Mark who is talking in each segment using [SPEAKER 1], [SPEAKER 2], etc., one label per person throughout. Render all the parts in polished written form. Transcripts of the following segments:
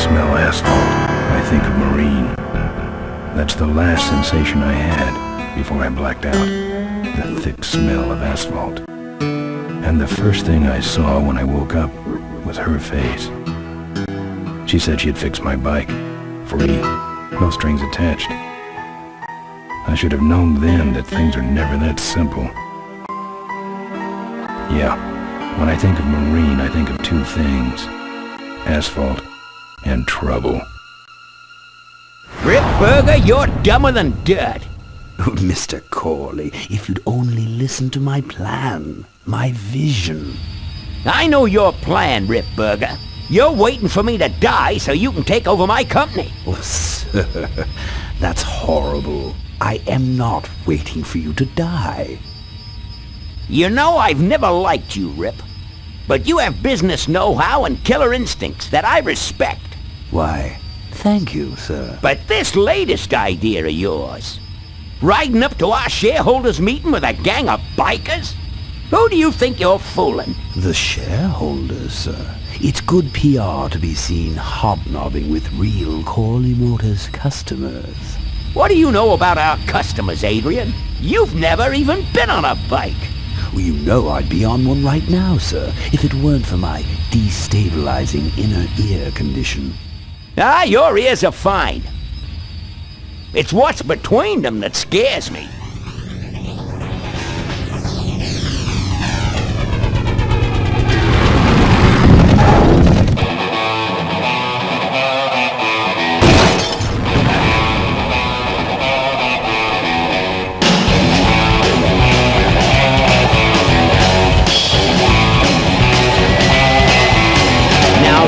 [SPEAKER 1] smell asphalt, I think of marine. That's the last sensation I had before I blacked out. The thick smell of asphalt. And the first thing I saw when I woke up was her face. She said she'd fix my bike. Free. No strings attached. I should have known then that things are never that simple. Yeah, when I think of marine, I think of two things. Asphalt and trouble.
[SPEAKER 2] Rip Burger, you're dumber than dirt.
[SPEAKER 3] Oh, Mr. Corley, if you'd only listen to my plan, my vision.
[SPEAKER 2] I know your plan, Rip Burger. You're waiting for me to die so you can take over my company.
[SPEAKER 3] Oh, sir, that's horrible. I am not waiting for you to die.
[SPEAKER 2] You know I've never liked you, Rip. But you have business know-how and killer instincts that I respect.
[SPEAKER 3] Why, thank you, sir.
[SPEAKER 2] But this latest idea of yours, riding up to our shareholders' meeting with a gang of bikers? Who do you think you're fooling?
[SPEAKER 3] The shareholders, sir. It's good PR to be seen hobnobbing with real Corley Motors customers.
[SPEAKER 2] What do you know about our customers, Adrian? You've never even been on a bike.
[SPEAKER 3] Well, you know I'd be on one right now, sir, if it weren't for my destabilizing inner ear condition.
[SPEAKER 2] Ah, your ears are fine. It's what's between them that scares me.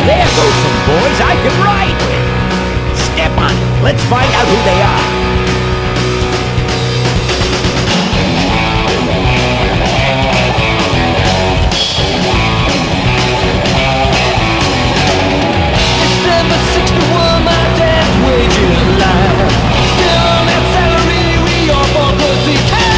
[SPEAKER 2] There goes some boys I can ride with. Step on it. Let's find out who they are. December 61, my dad's waging line. Still on that salary, we all bought pussy time.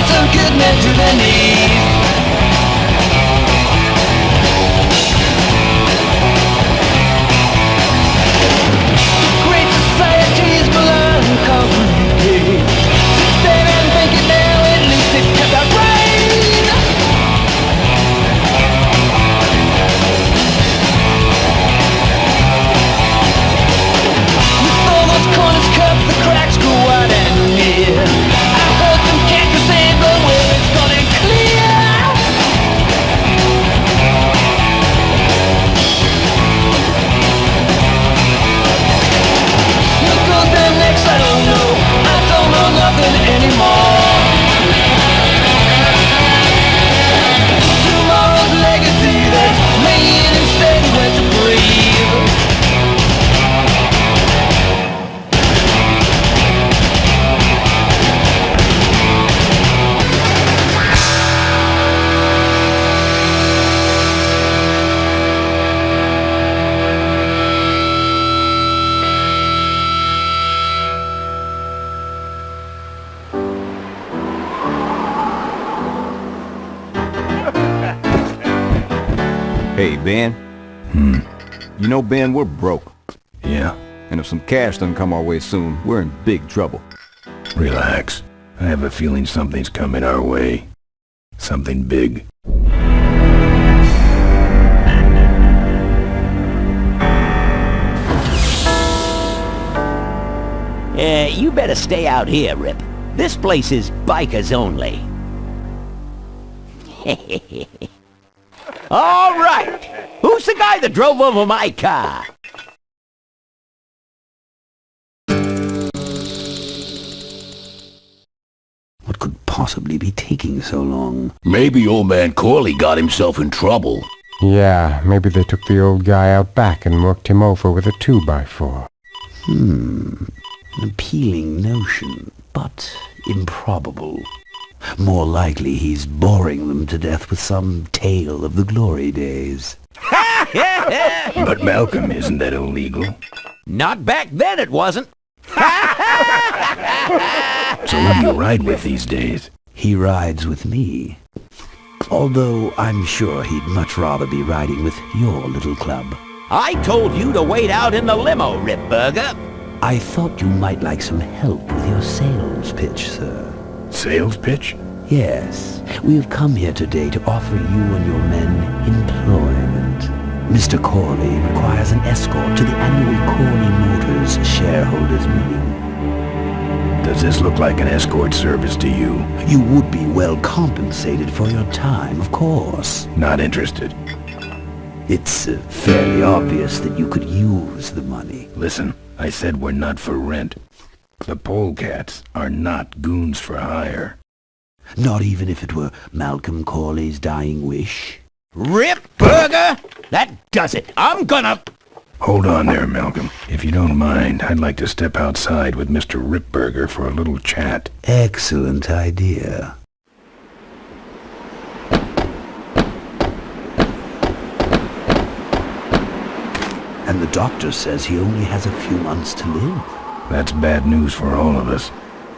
[SPEAKER 2] Some good men to their knees. Great societies melancholy. Sit there and think it now, at least it kept our brain. With all those corners cut, the cracks go wide and near. Can't you say but where it's gonna clear? What goes down next, I don't know. I don't know nothing anymore. Tomorrow's legacy that's laying instead where to breathe.
[SPEAKER 4] Hey, Ben. You know, Ben, we're broke.
[SPEAKER 1] Yeah?
[SPEAKER 4] And if some cash doesn't come our way soon, we're in big trouble.
[SPEAKER 1] Relax. I have a feeling something's coming our way. Something big.
[SPEAKER 2] You better stay out here, Rip. This place is bikers only. All right. Who's the guy that drove over my car?
[SPEAKER 3] What could possibly be taking so long?
[SPEAKER 5] Maybe old man Corley got himself in trouble. Yeah, maybe they took the old guy out back and worked him over with a 2x4.
[SPEAKER 3] An appealing notion, but improbable. More likely he's boring them to death with some tale of the glory days.
[SPEAKER 1] But Malcolm, isn't that illegal?
[SPEAKER 2] Not back then it wasn't.
[SPEAKER 1] So who do you ride with these days?
[SPEAKER 3] He rides with me. Although I'm sure he'd much rather be riding with your little club.
[SPEAKER 2] I told you to wait out in the limo, Ripburger.
[SPEAKER 3] I thought you might like some help with your sales pitch, sir.
[SPEAKER 1] Sales pitch?
[SPEAKER 3] Yes, we have come here today to offer you and your men employment. Mr. Corley requires an escort to the annual Corley Motors shareholders meeting.
[SPEAKER 1] Does this look like an escort service to you?
[SPEAKER 3] You would be well compensated for your time, of course.
[SPEAKER 1] Not interested.
[SPEAKER 3] It's fairly obvious that you could use the money.
[SPEAKER 1] Listen, I said we're not for rent. The polecats are not goons for hire.
[SPEAKER 3] Not even if it were Malcolm Corley's dying wish.
[SPEAKER 2] Ripburger! That does it. I'm gonna...
[SPEAKER 1] Hold on there, Malcolm. If you don't mind, I'd like to step outside with Mr. Ripburger for a little chat.
[SPEAKER 3] Excellent idea. And the doctor says he only has a few months to live.
[SPEAKER 1] That's bad news for all of us.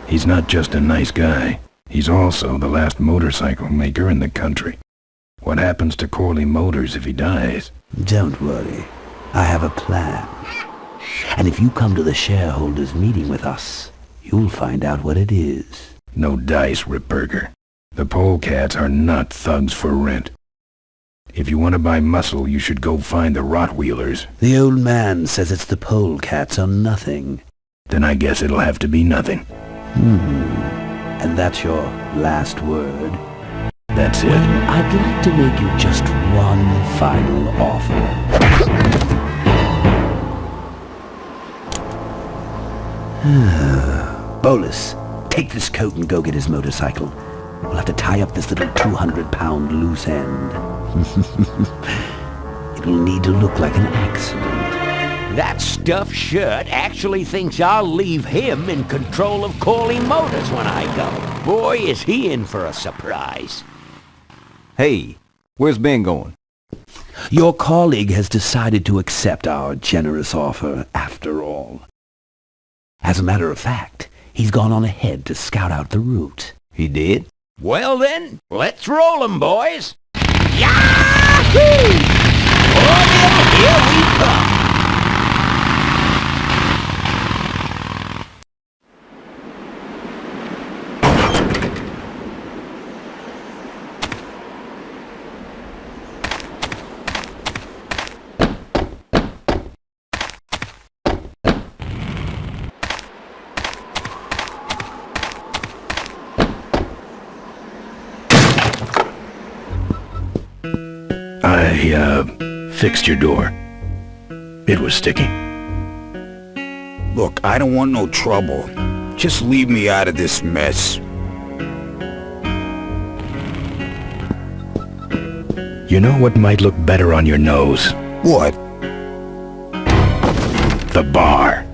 [SPEAKER 1] He's not just a nice guy. He's also the last motorcycle maker in the country. What happens to Corley Motors if he dies?
[SPEAKER 3] Don't worry. I have a plan. And if you come to the shareholders meeting with us, you'll find out what it is.
[SPEAKER 1] No dice, Ripburger. The polecats are not thugs for rent. If you want to buy muscle, you should go find the Rottweilers.
[SPEAKER 3] The old man says it's the polecats or nothing.
[SPEAKER 1] Then I guess it'll have to be nothing.
[SPEAKER 3] And that's your last word?
[SPEAKER 1] That's it.
[SPEAKER 3] I'd like to make you just one final offer. Bolus, take this coat and go get his motorcycle. We'll have to tie up this little 200-pound loose end. It'll need to look like an accident.
[SPEAKER 2] That stuffed shirt actually thinks I'll leave him in control of Corley Motors when I go. Boy, is he in for a surprise.
[SPEAKER 4] Hey, where's Ben going?
[SPEAKER 3] Your colleague has decided to accept our generous offer after all. As a matter of fact, he's gone on ahead to scout out the route.
[SPEAKER 4] He did?
[SPEAKER 2] Well then, let's roll 'em, boys. Yahoo! Oh yeah, here we come.
[SPEAKER 1] I fixed your door. It was sticky.
[SPEAKER 6] Look, I don't want no trouble. Just leave me out of this mess.
[SPEAKER 1] You know what might look better on your nose?
[SPEAKER 6] What?
[SPEAKER 1] The bar.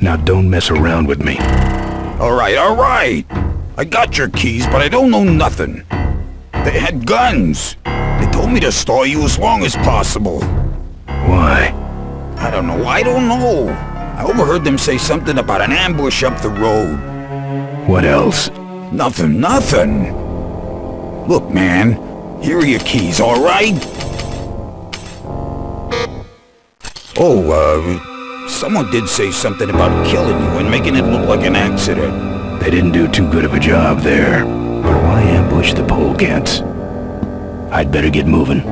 [SPEAKER 1] Now don't mess around with me.
[SPEAKER 6] Alright. I got your keys, but I don't know nothing. They had guns. They told me to stall you as long as possible.
[SPEAKER 1] Why?
[SPEAKER 6] I don't know. I overheard them say something about an ambush up the road.
[SPEAKER 1] What else?
[SPEAKER 6] Nothing. Look, man. Here are your keys, alright? Oh, someone did say something about killing you and making it look like an accident.
[SPEAKER 1] They didn't do too good of a job there. But why ambush the polecats? I'd better get moving.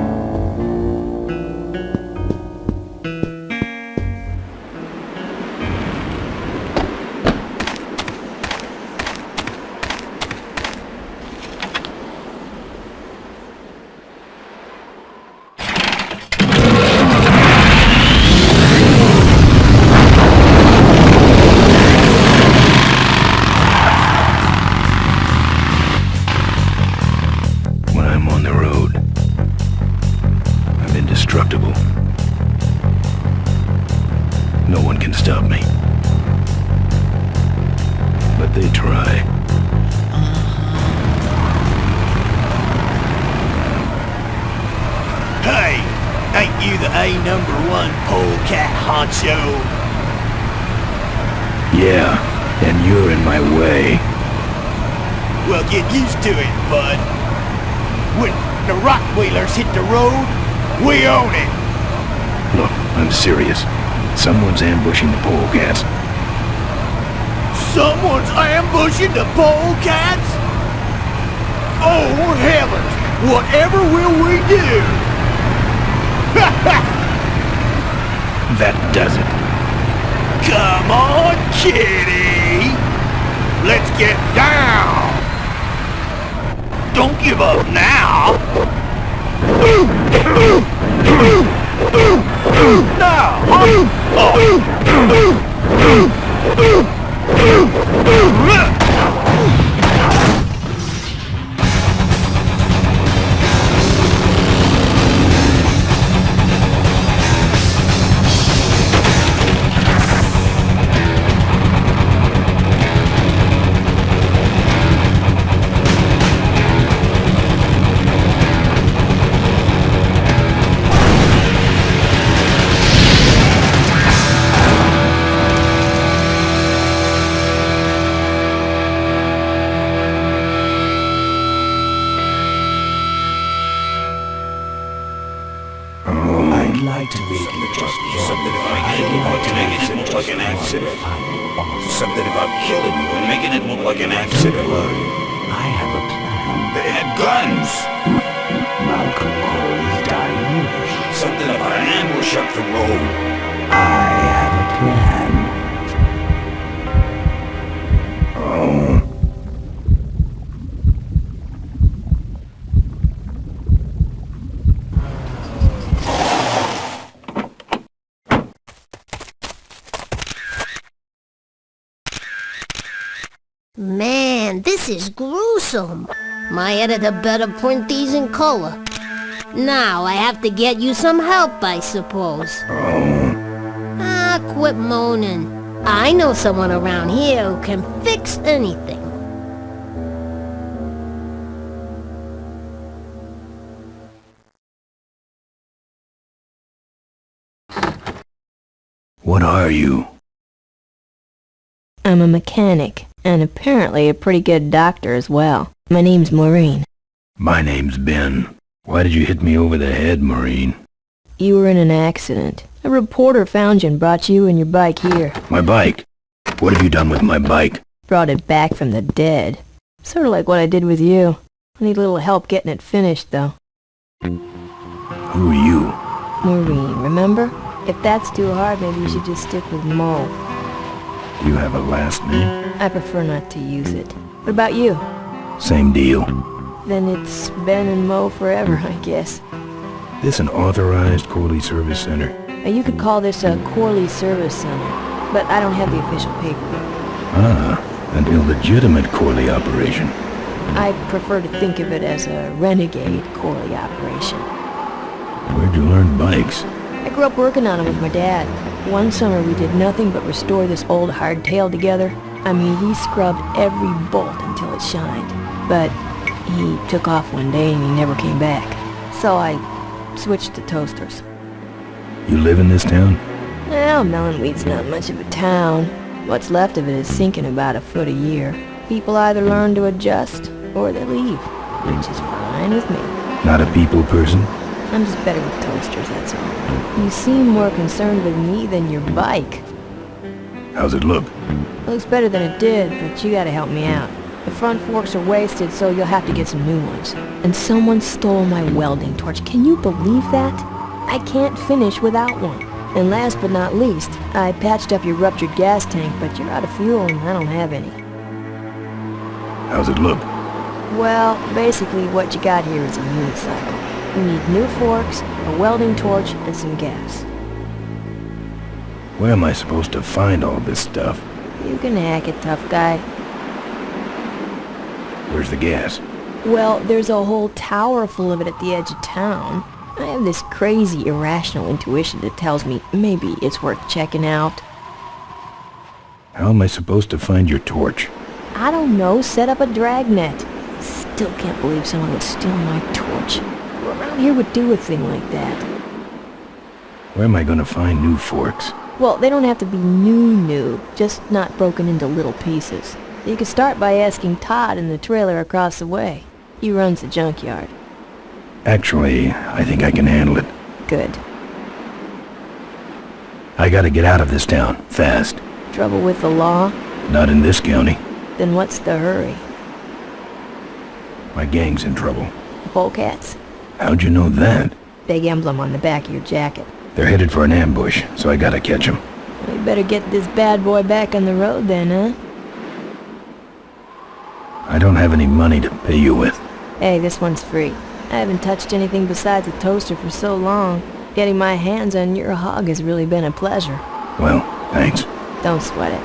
[SPEAKER 1] No one can stop me. But they try.
[SPEAKER 7] Hey, ain't you the A#1 polecat honcho?
[SPEAKER 1] Yeah, and you're in my way.
[SPEAKER 7] Well, get used to it, bud. When the Rottweilers hit the road, we own it.
[SPEAKER 1] Look, I'm serious. Someone's ambushing the polecats.
[SPEAKER 7] Someone's ambushing the polecats? Oh, heavens! Whatever will we do?
[SPEAKER 1] That does it.
[SPEAKER 7] Come on, kitty! Let's get down! Don't give up now!
[SPEAKER 3] I'd like to make you just
[SPEAKER 6] Something about making it look like an accident. Something about killing you and making it look like an accident.
[SPEAKER 3] I have a plan.
[SPEAKER 6] They had guns.
[SPEAKER 3] Malcolm Corley's dying wish.
[SPEAKER 6] Something about an ambush up the road.
[SPEAKER 3] I have a plan.
[SPEAKER 1] Oh.
[SPEAKER 8] Man, this is gruesome. My editor better print these in color. Now I have to get you some help, I suppose.
[SPEAKER 1] Oh.
[SPEAKER 8] Ah, quit moaning. I know someone around here who can fix anything.
[SPEAKER 1] What are you?
[SPEAKER 9] I'm a mechanic, and apparently a pretty good doctor as well. My name's Maureen.
[SPEAKER 1] My name's Ben. Why did you hit me over the head, Maureen?
[SPEAKER 9] You were in an accident. A reporter found you and brought you and your bike here.
[SPEAKER 1] My bike? What have you done with my bike?
[SPEAKER 9] Brought it back from the dead. Sort of like what I did with you. I need a little help getting it finished, though.
[SPEAKER 1] Who are you?
[SPEAKER 9] Maureen, remember? If that's too hard, maybe you should just stick with Mo.
[SPEAKER 1] You have a last name?
[SPEAKER 9] I prefer not to use it. What about you?
[SPEAKER 1] Same deal.
[SPEAKER 9] Then it's Ben and Mo forever, I guess.
[SPEAKER 1] This an authorized Corley Service Center?
[SPEAKER 9] You could call this a Corley Service Center, but I don't have the official paperwork.
[SPEAKER 1] Ah, an illegitimate Corley operation.
[SPEAKER 9] I prefer to think of it as a renegade Corley operation.
[SPEAKER 1] Where'd you learn bikes?
[SPEAKER 9] I grew up working on them with my dad. One summer we did nothing but restore this old hardtail together. I mean, we scrubbed every bolt until it shined. But he took off one day and he never came back. So I switched to toasters.
[SPEAKER 1] You live in this town?
[SPEAKER 9] Well, Melonweed's not much of a town. What's left of it is sinking about a foot a year. People either learn to adjust or they leave, which is fine with me.
[SPEAKER 1] Not a people person?
[SPEAKER 9] I'm just better with toasters, that's all. You seem more concerned with me than your bike.
[SPEAKER 1] How's it look?
[SPEAKER 9] It looks better than it did, but you gotta help me out. The front forks are wasted, so you'll have to get some new ones. And someone stole my welding torch. Can you believe that? I can't finish without one. And last but not least, I patched up your ruptured gas tank, but you're out of fuel and I don't have any.
[SPEAKER 1] How's it look?
[SPEAKER 9] Well, basically what you got here is a unicycle. You need new forks, a welding torch, and some gas.
[SPEAKER 1] Where am I supposed to find all this stuff?
[SPEAKER 9] You can hack it, tough guy.
[SPEAKER 1] Where's the gas?
[SPEAKER 9] Well, there's a whole tower full of it at the edge of town. I have this crazy, irrational intuition that tells me maybe it's worth checking out.
[SPEAKER 1] How am I supposed to find your torch?
[SPEAKER 9] I don't know, set up a dragnet. Still can't believe someone would steal my torch. Who around here would do a thing like that?
[SPEAKER 1] Where am I gonna find new forks?
[SPEAKER 9] Well, they don't have to be new, just not broken into little pieces. You could start by asking Todd in the trailer across the way. He runs the junkyard.
[SPEAKER 1] Actually, I think I can handle it.
[SPEAKER 9] Good.
[SPEAKER 1] I gotta get out of this town, fast.
[SPEAKER 9] Trouble with the law?
[SPEAKER 1] Not in this county.
[SPEAKER 9] Then what's the hurry?
[SPEAKER 1] My gang's in trouble.
[SPEAKER 9] Polecats?
[SPEAKER 1] How'd you know that?
[SPEAKER 9] Big emblem on the back of your jacket.
[SPEAKER 1] They're headed for an ambush, so I gotta catch them.
[SPEAKER 9] We better get this bad boy back on the road then, huh?
[SPEAKER 1] I don't have any money to pay you with.
[SPEAKER 9] Hey, this one's free. I haven't touched anything besides a toaster for so long. Getting my hands on your hog has really been a pleasure.
[SPEAKER 1] Well, thanks.
[SPEAKER 9] Don't sweat it.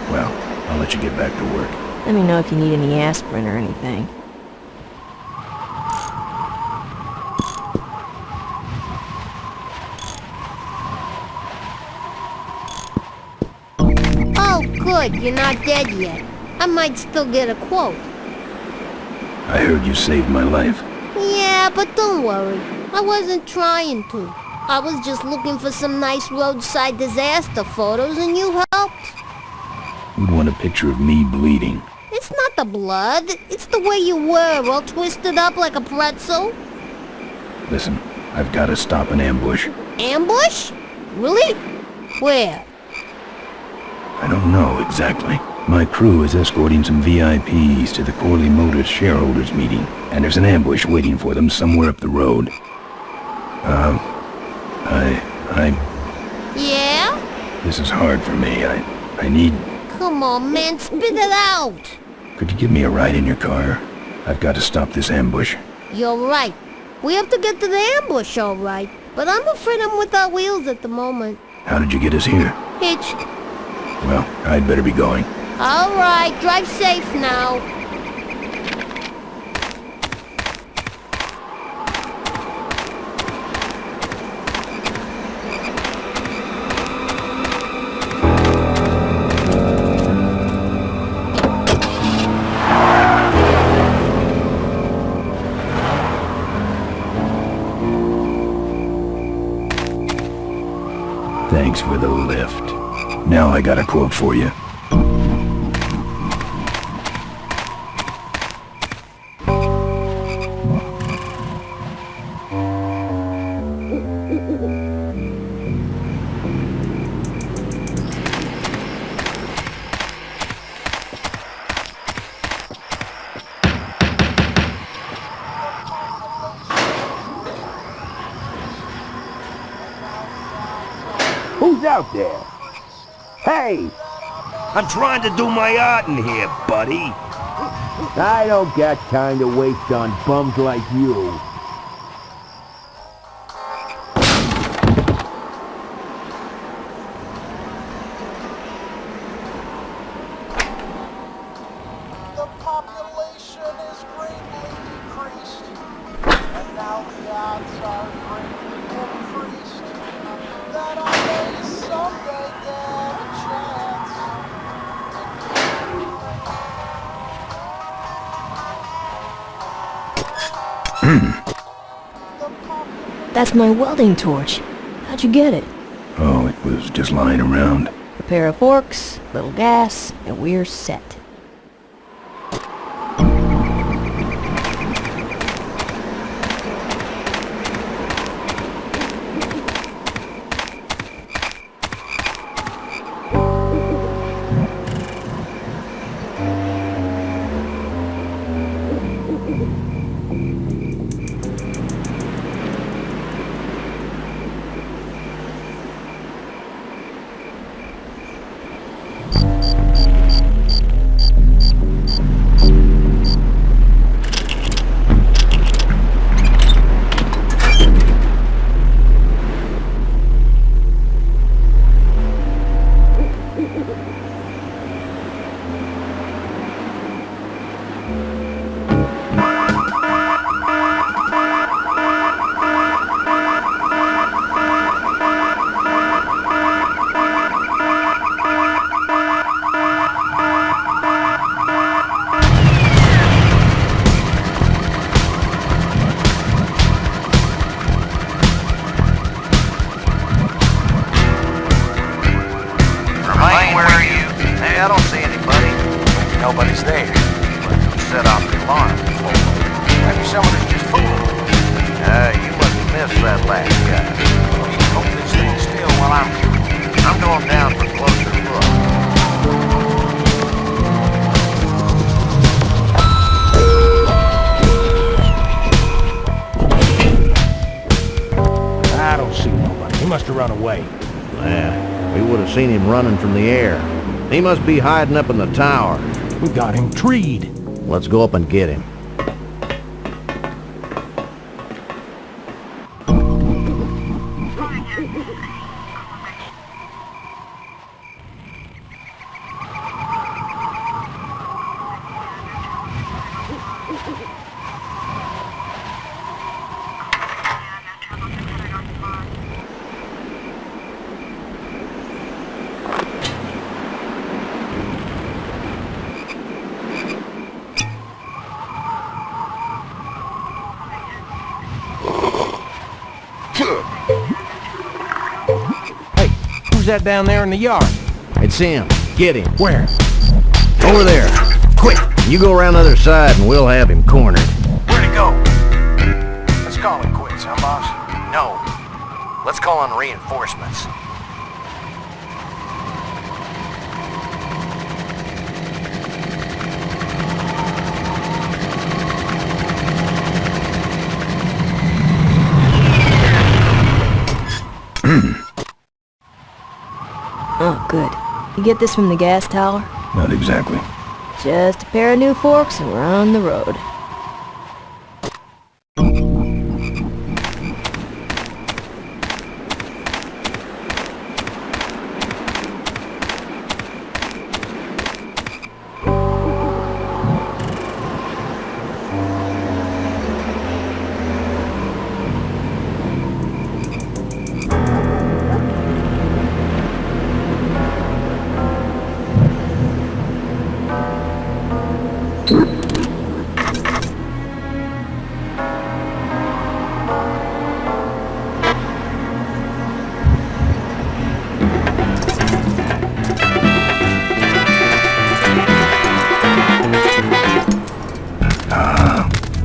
[SPEAKER 1] Well, I'll let you get back to work.
[SPEAKER 9] Let me know if you need any aspirin or anything.
[SPEAKER 8] Oh, good, you're not dead yet. I might still get a quote.
[SPEAKER 1] I heard you saved my life.
[SPEAKER 8] Yeah, but don't worry. I wasn't trying to. I was just looking for some nice roadside disaster photos and you helped.
[SPEAKER 1] Who'd want a picture of me bleeding?
[SPEAKER 8] It's not the blood. It's the way you were, all twisted up like a pretzel.
[SPEAKER 1] Listen, I've gotta stop an ambush.
[SPEAKER 8] Ambush? Really? Where?
[SPEAKER 1] I don't know exactly. My crew is escorting some VIPs to the Corley Motors shareholders meeting, and there's an ambush waiting for them somewhere up the road.
[SPEAKER 8] Yeah?
[SPEAKER 1] This is hard for me. I need...
[SPEAKER 8] Come on, man, spit it out.
[SPEAKER 1] Could you give me a ride in your car? I've got to stop this ambush.
[SPEAKER 8] You're right. We have to get to the ambush, all right. But I'm afraid I'm without wheels at the moment.
[SPEAKER 1] How did you get us here?
[SPEAKER 8] Hitched.
[SPEAKER 1] Well, I'd better be going.
[SPEAKER 8] All right, drive safe now.
[SPEAKER 1] Thanks for the lift. Now I got a quote for you.
[SPEAKER 7] Who's out there? Hey! I'm trying to do my art in here, buddy. I don't got time to waste on bums like you.
[SPEAKER 10] The population is greatly decreased, and now the odds are greatly increased that I may someday get a chance
[SPEAKER 9] That's my welding torch. How'd you get it?
[SPEAKER 1] Oh, it was just lying around.
[SPEAKER 9] A pair of forks, little gas, and we're set.
[SPEAKER 7] last guy. Hope this thing's still while I'm going down for a closer look.
[SPEAKER 11] I don't see nobody. He must have run away.
[SPEAKER 7] Yeah, we would have seen him running from the air. He must be hiding up in the tower.
[SPEAKER 11] We got him treed.
[SPEAKER 7] Let's go up and get him.
[SPEAKER 11] Hey, who's that down there in the yard?
[SPEAKER 7] It's him. Get him.
[SPEAKER 11] Where?
[SPEAKER 7] Over there. Quick! You go around the other side and we'll have him cornered.
[SPEAKER 11] Where'd he go? Let's call it quits, huh, boss?
[SPEAKER 7] No. Let's call on reinforcements.
[SPEAKER 9] Oh, good. You get this from the gas tower?
[SPEAKER 1] Not exactly.
[SPEAKER 9] Just a pair of new forks and we're on the road.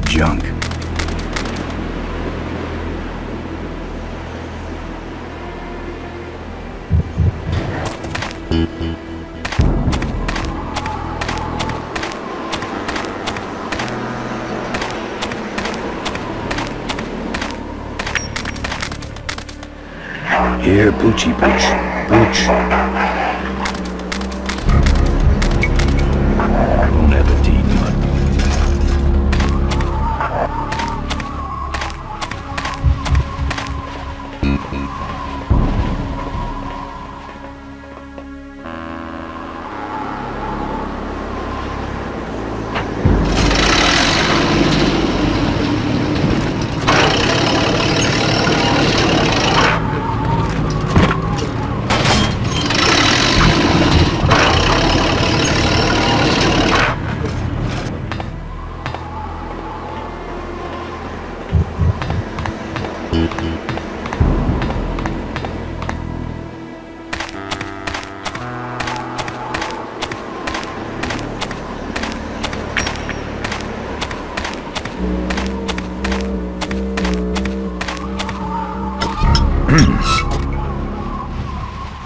[SPEAKER 1] Junk. Here, Poochie Pooch. Pooch. Bon appetit, mud.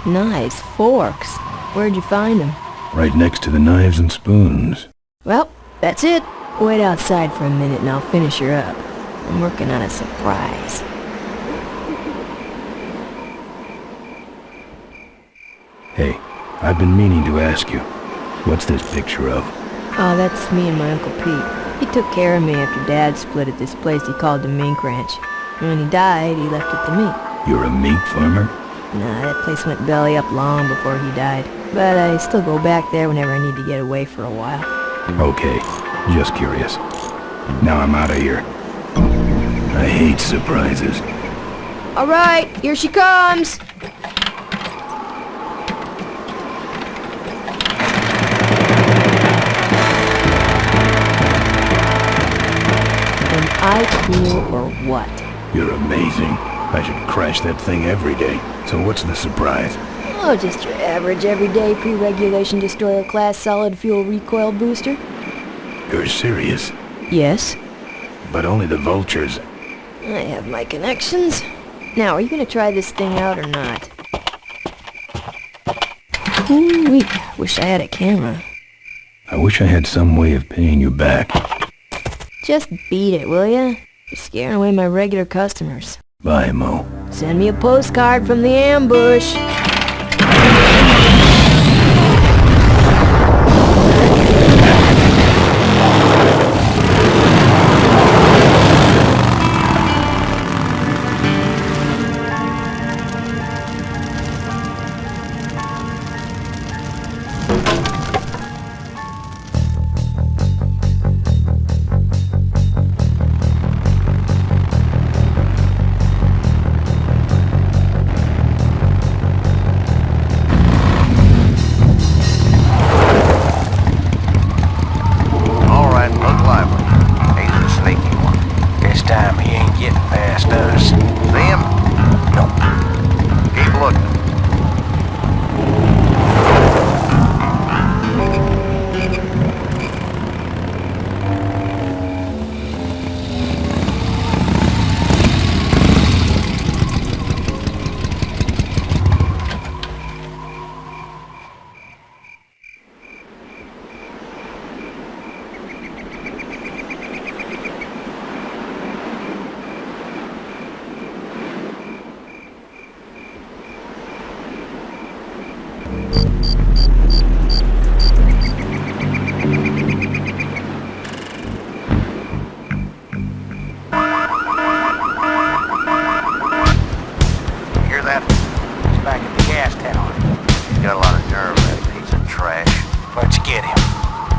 [SPEAKER 9] Nice forks. Where'd you find them?
[SPEAKER 1] Right next to the knives and spoons.
[SPEAKER 9] Well, that's it. Wait outside for a minute and I'll finish her up. I'm working on a surprise.
[SPEAKER 1] Hey, I've been meaning to ask you, what's this picture of?
[SPEAKER 9] Oh, that's me and my Uncle Pete. He took care of me after Dad split at this place he called the Mink Ranch. And when he died, he left it to me.
[SPEAKER 1] You're a mink farmer?
[SPEAKER 9] Nah, that place went belly up long before he died. But I still go back there whenever I need to get away for a while.
[SPEAKER 1] Okay, just curious. Now I'm out of here. I hate surprises.
[SPEAKER 9] All right, here she comes! Am I cool or what?
[SPEAKER 1] You're amazing. I should crash that thing every day. So what's the surprise?
[SPEAKER 9] Oh, just your average everyday pre-regulation destroyer class solid fuel recoil booster.
[SPEAKER 1] You're serious?
[SPEAKER 9] Yes.
[SPEAKER 1] But only the vultures.
[SPEAKER 9] I have my connections. Now, are you gonna try this thing out or not? Ooh-wee, wish I had a camera.
[SPEAKER 1] I wish I had some way of paying you back.
[SPEAKER 9] Just beat it, will ya? You're scaring away my regular customers.
[SPEAKER 1] Bye, Mo.
[SPEAKER 9] Send me a postcard from the ambush.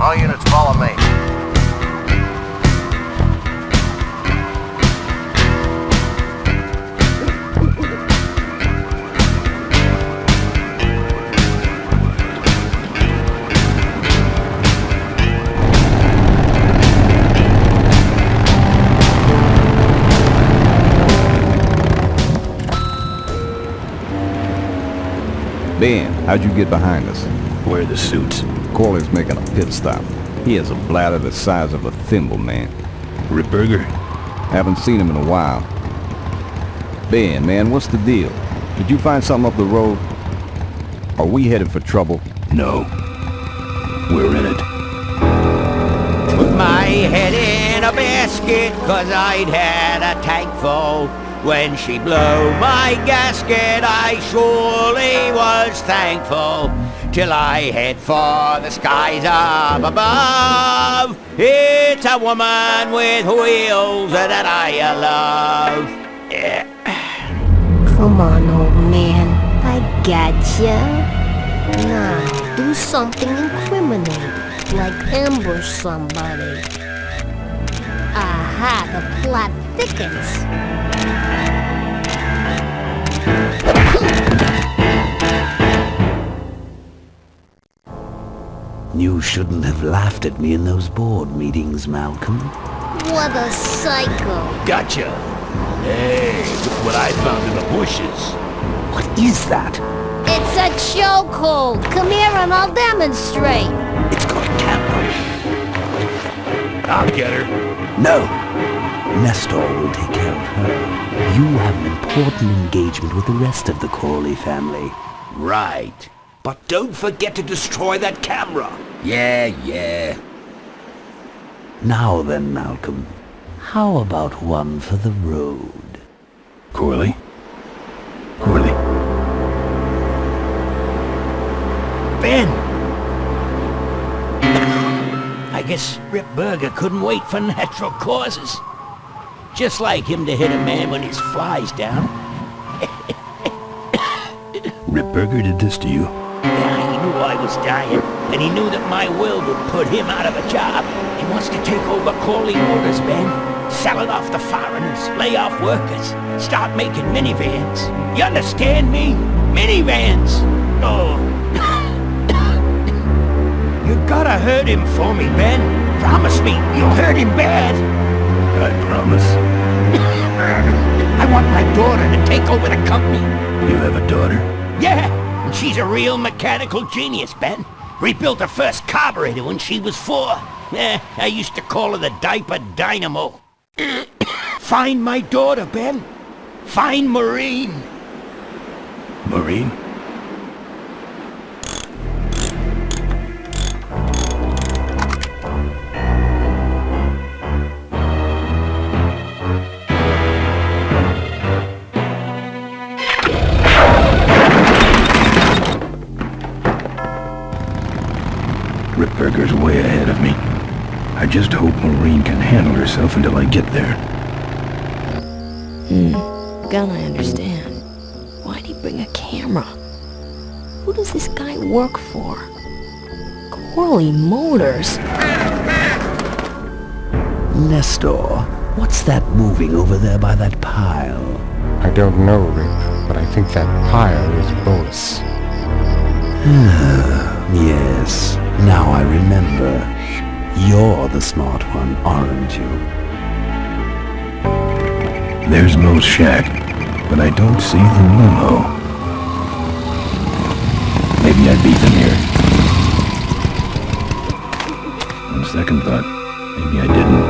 [SPEAKER 11] All units follow me.
[SPEAKER 4] Ben, how'd you get behind us?
[SPEAKER 1] Where are the suits?
[SPEAKER 4] Corley's making a pit stop. He has a bladder the size of a thimble, man.
[SPEAKER 1] Ripburger?
[SPEAKER 4] Haven't seen him in a while. Ben, man, what's the deal? Did you find something up the road? Are we headed for trouble?
[SPEAKER 1] No. We're in it.
[SPEAKER 2] Put my head in a basket, 'cause I'd had a tank full. When she blew my gasket, I surely was thankful. Till I head for the skies up above. It's a woman with wheels that I love. Yeah.
[SPEAKER 8] Come on, old man. I gotcha. Now, do something incriminating, like ambush somebody. Aha, the plot thickens.
[SPEAKER 3] You shouldn't have laughed at me in those board meetings, Malcolm.
[SPEAKER 8] What a psycho.
[SPEAKER 7] Gotcha. Hey, look what I found in the bushes.
[SPEAKER 3] What is that?
[SPEAKER 8] It's a chokehold. Come here and I'll demonstrate.
[SPEAKER 3] It's got a camera.
[SPEAKER 7] I'll get her.
[SPEAKER 3] No. Nestor will take care of her. You have an important engagement with the rest of the Corley family.
[SPEAKER 6] Right. But don't forget to destroy that camera. Yeah.
[SPEAKER 3] Now then, Malcolm, how about one for the road?
[SPEAKER 1] Corley?
[SPEAKER 2] Ben! I guess Rip Burger couldn't wait for natural causes. Just like him to hit a man when his fly's down.
[SPEAKER 1] Ripburger did this to you?
[SPEAKER 2] Yeah, he knew I was dying, and he knew that my will would put him out of a job. He wants to take over Corley Motors, Ben. Sell it off to foreigners, lay off workers, start making minivans. You understand me? Minivans! Oh. You gotta hurt him for me, Ben. Promise me you'll hurt him bad.
[SPEAKER 1] I promise.
[SPEAKER 2] I want my daughter to take over the company.
[SPEAKER 1] You have a daughter?
[SPEAKER 2] Yeah, and she's a real mechanical genius, Ben. Rebuilt her first carburetor when she was 4. I used to call her the diaper dynamo. Find my daughter, Ben. Find Marine.
[SPEAKER 1] Maureen? Ripburger's way ahead of me. I just hope Maureen can handle herself until I get there.
[SPEAKER 9] Gun, I understand. Why'd he bring a camera? Who does this guy work for? Corley Motors.
[SPEAKER 3] Nestor, what's that moving over there by that pile?
[SPEAKER 5] I don't know, Rip, but I think that pile is bullets.
[SPEAKER 3] Yes, now I remember. You're the smart one, aren't you?
[SPEAKER 1] There's Mo's shack, but I don't see the limo. Maybe I beat them here. On second thought, maybe I didn't.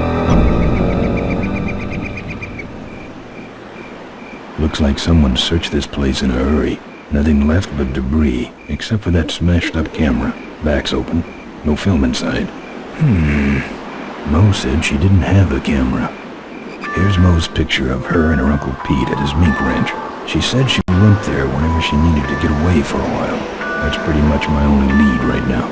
[SPEAKER 1] Looks like someone searched this place in a hurry. Nothing left but debris, except for that smashed up camera. Back's open. No film inside. Mo said she didn't have a camera. Here's Mo's picture of her and her Uncle Pete at his mink ranch. She said she went there whenever she needed to get away for a while. That's pretty much my only lead right now.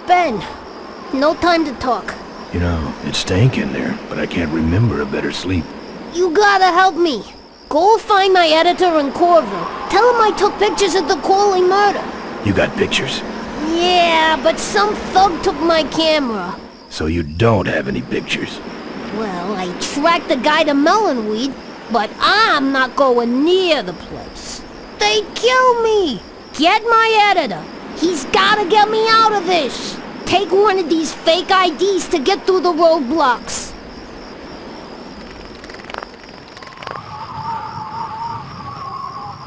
[SPEAKER 8] Ben, no time to talk.
[SPEAKER 1] You know, it stank in there, but I can't remember a better sleep.
[SPEAKER 8] You gotta help me. Go find my editor in Corville. Tell him I took pictures of the Corley murder.
[SPEAKER 1] You got pictures?
[SPEAKER 8] Yeah, but some thug took my camera.
[SPEAKER 1] So you don't have any pictures?
[SPEAKER 8] Well, I tracked the guy to Melonweed, but I'm not going near the place. They'd kill me. Get my editor. He's gotta get me out of this. Take one of these fake IDs to get through the roadblocks.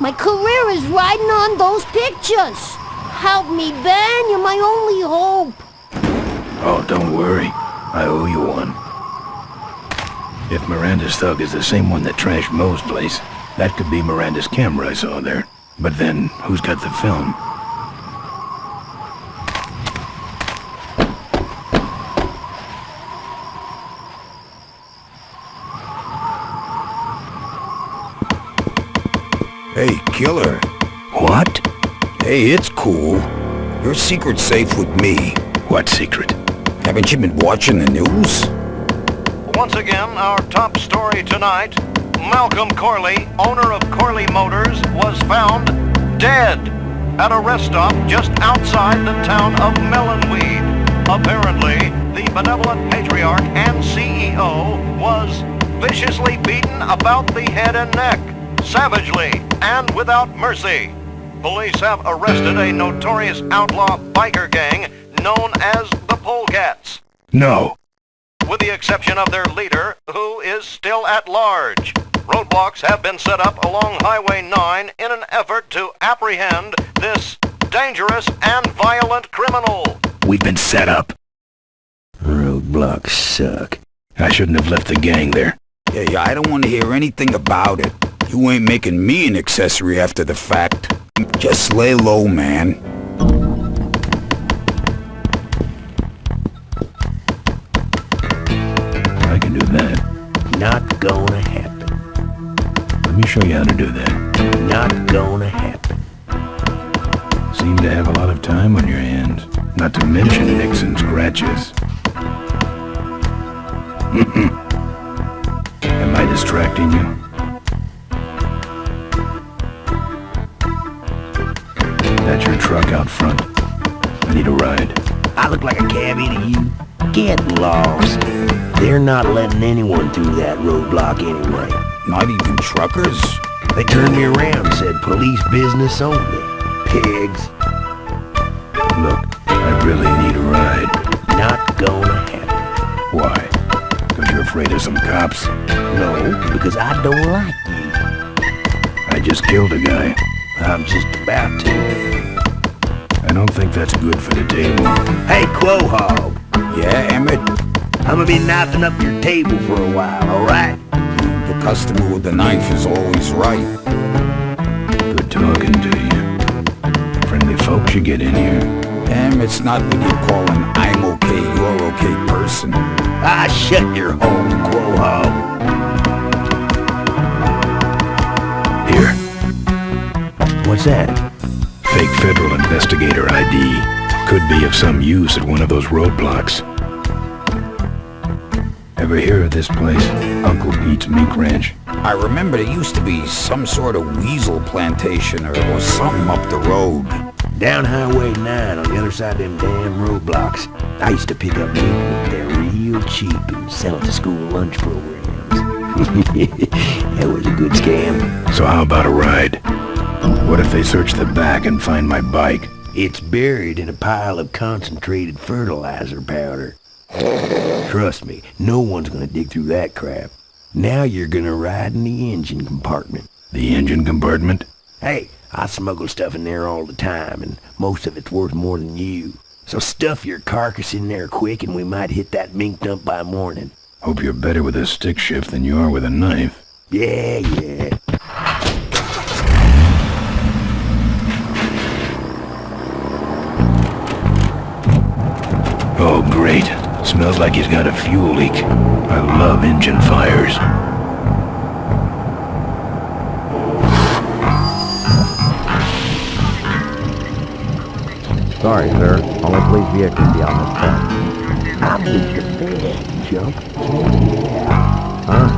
[SPEAKER 8] My career is riding on those pictures. Help me, Ben. You're my only hope.
[SPEAKER 1] Oh, don't worry. I owe you one. If Miranda's thug is the same one that trashed Mo's place, that could be Miranda's camera I saw there. But then, who's got the film?
[SPEAKER 6] Hey, killer.
[SPEAKER 1] What?
[SPEAKER 6] Hey, it's cool. Your secret's safe with me.
[SPEAKER 1] What secret?
[SPEAKER 6] Haven't you been watching the news?
[SPEAKER 11] Once again, our top story tonight. Malcolm Corley, owner of Corley Motors, was found dead at a rest stop just outside the town of Melonweed. Apparently, the benevolent patriarch and CEO was viciously beaten about the head and neck, savagely and without mercy. Police have arrested a notorious outlaw biker gang known as the Polecats.
[SPEAKER 1] No.
[SPEAKER 11] With the exception of their leader, who is still at large. Roadblocks have been set up along Highway 9 in an effort to apprehend this dangerous and violent criminal.
[SPEAKER 1] We've been set up.
[SPEAKER 3] Roadblocks suck.
[SPEAKER 1] I shouldn't have left the gang there.
[SPEAKER 6] Yeah, I don't want to hear anything about it. You ain't making me an accessory after the fact. Just lay low, man.
[SPEAKER 1] I can do that.
[SPEAKER 3] Not gonna happen.
[SPEAKER 1] Let me show you how to do that.
[SPEAKER 3] Not gonna happen.
[SPEAKER 1] Seem to have a lot of time on your hands. Not to mention nicks and scratches. Am I distracting you? That's your truck out front. I need a ride.
[SPEAKER 7] I look like a cabbie to you? Get lost. They're not letting anyone through that roadblock anyway.
[SPEAKER 6] Not even truckers?
[SPEAKER 7] They turned me around and said police business only. Pigs.
[SPEAKER 1] Look, I really need a ride.
[SPEAKER 7] Not gonna happen.
[SPEAKER 1] Why? Because you're afraid of some cops?
[SPEAKER 7] No, because I don't like you.
[SPEAKER 1] I just killed a guy.
[SPEAKER 7] I'm just about to.
[SPEAKER 1] I don't think that's good for the table.
[SPEAKER 7] Hey, Quahog.
[SPEAKER 6] Yeah, Emmett?
[SPEAKER 7] I'm gonna be knifing up your table for a while, alright?
[SPEAKER 6] The customer with the knife is always right.
[SPEAKER 1] Good talking to you. Friendly folks you get in here.
[SPEAKER 6] Emmett's not what you call an I'm okay, you're okay person.
[SPEAKER 7] Ah, shut your hole, Quahog.
[SPEAKER 1] Here.
[SPEAKER 7] What's that?
[SPEAKER 1] Fake federal investigator ID. Could be of some use at one of those roadblocks. Ever hear of this place? Uncle Pete's Mink Ranch?
[SPEAKER 6] I remember there used to be some sort of weasel plantation or something up the road.
[SPEAKER 7] Down Highway 9 on the other side of them damn roadblocks. I used to pick up meat up there real cheap and sell it to school lunch programs. That was a good scam.
[SPEAKER 1] So how about a ride? What if they search the back and find my bike?
[SPEAKER 7] It's buried in a pile of concentrated fertilizer powder. Trust me, no one's gonna dig through that crap. Now you're gonna ride in the engine compartment.
[SPEAKER 1] The engine compartment?
[SPEAKER 7] Hey, I smuggle stuff in there all the time, and most of it's worth more than you. So stuff your carcass in there quick, and we might hit that mink dump by morning.
[SPEAKER 1] Hope you're better with a stick shift than you are with a knife.
[SPEAKER 7] Yeah.
[SPEAKER 1] Oh, great. Smells like he's got a fuel leak. I love engine fires.
[SPEAKER 4] Sorry, sir. Only police vehicles be on this track.
[SPEAKER 7] I'm Mr. Bad, Jump.
[SPEAKER 4] Huh?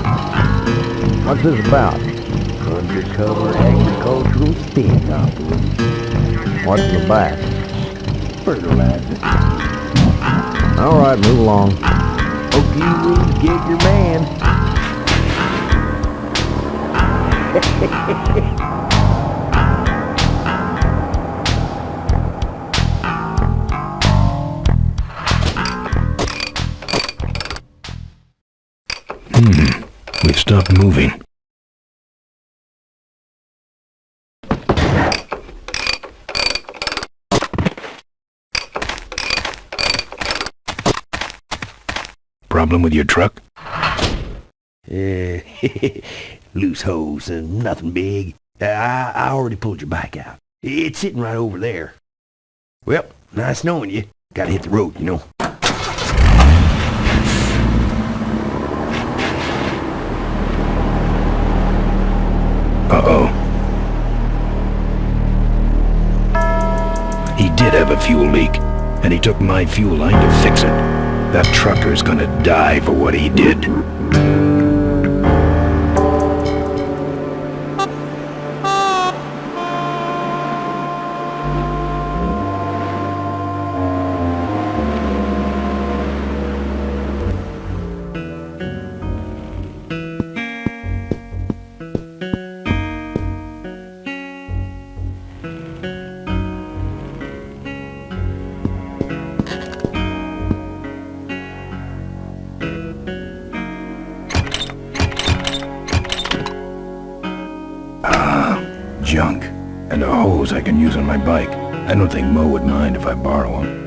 [SPEAKER 4] What's this about?
[SPEAKER 7] Undercover agricultural sting operation.
[SPEAKER 4] What's in the back?
[SPEAKER 7] Fertilizer.
[SPEAKER 4] All right, move along.
[SPEAKER 7] Hope you will get your man.
[SPEAKER 1] We've stopped moving. Problem with your truck?
[SPEAKER 7] Loose hose and nothing big. I already pulled your bike out. It's sitting right over there. Well, nice knowing you. Gotta hit the road, you know.
[SPEAKER 1] Uh-oh. He did have a fuel leak, and he took my fuel line to fix it. That trucker's gonna die for what he did. Junk. And a hose I can use on my bike. I don't think Mo would mind if I borrow him.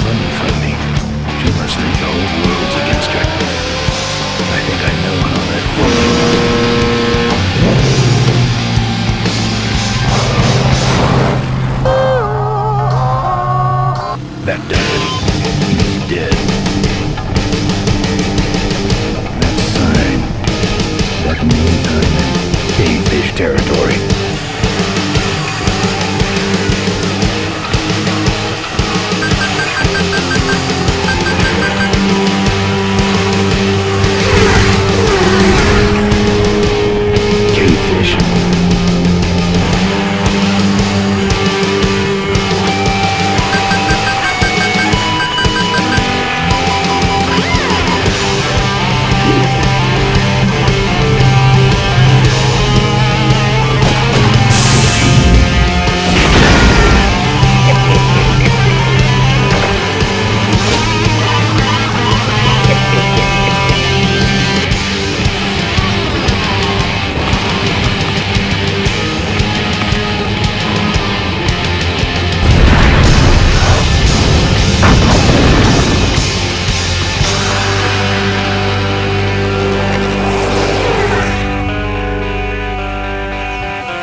[SPEAKER 1] funny from me. She must think the whole world's against her. I think I know how that feels. That does it. He's dead. That sign. That means I'm in cavefish territory.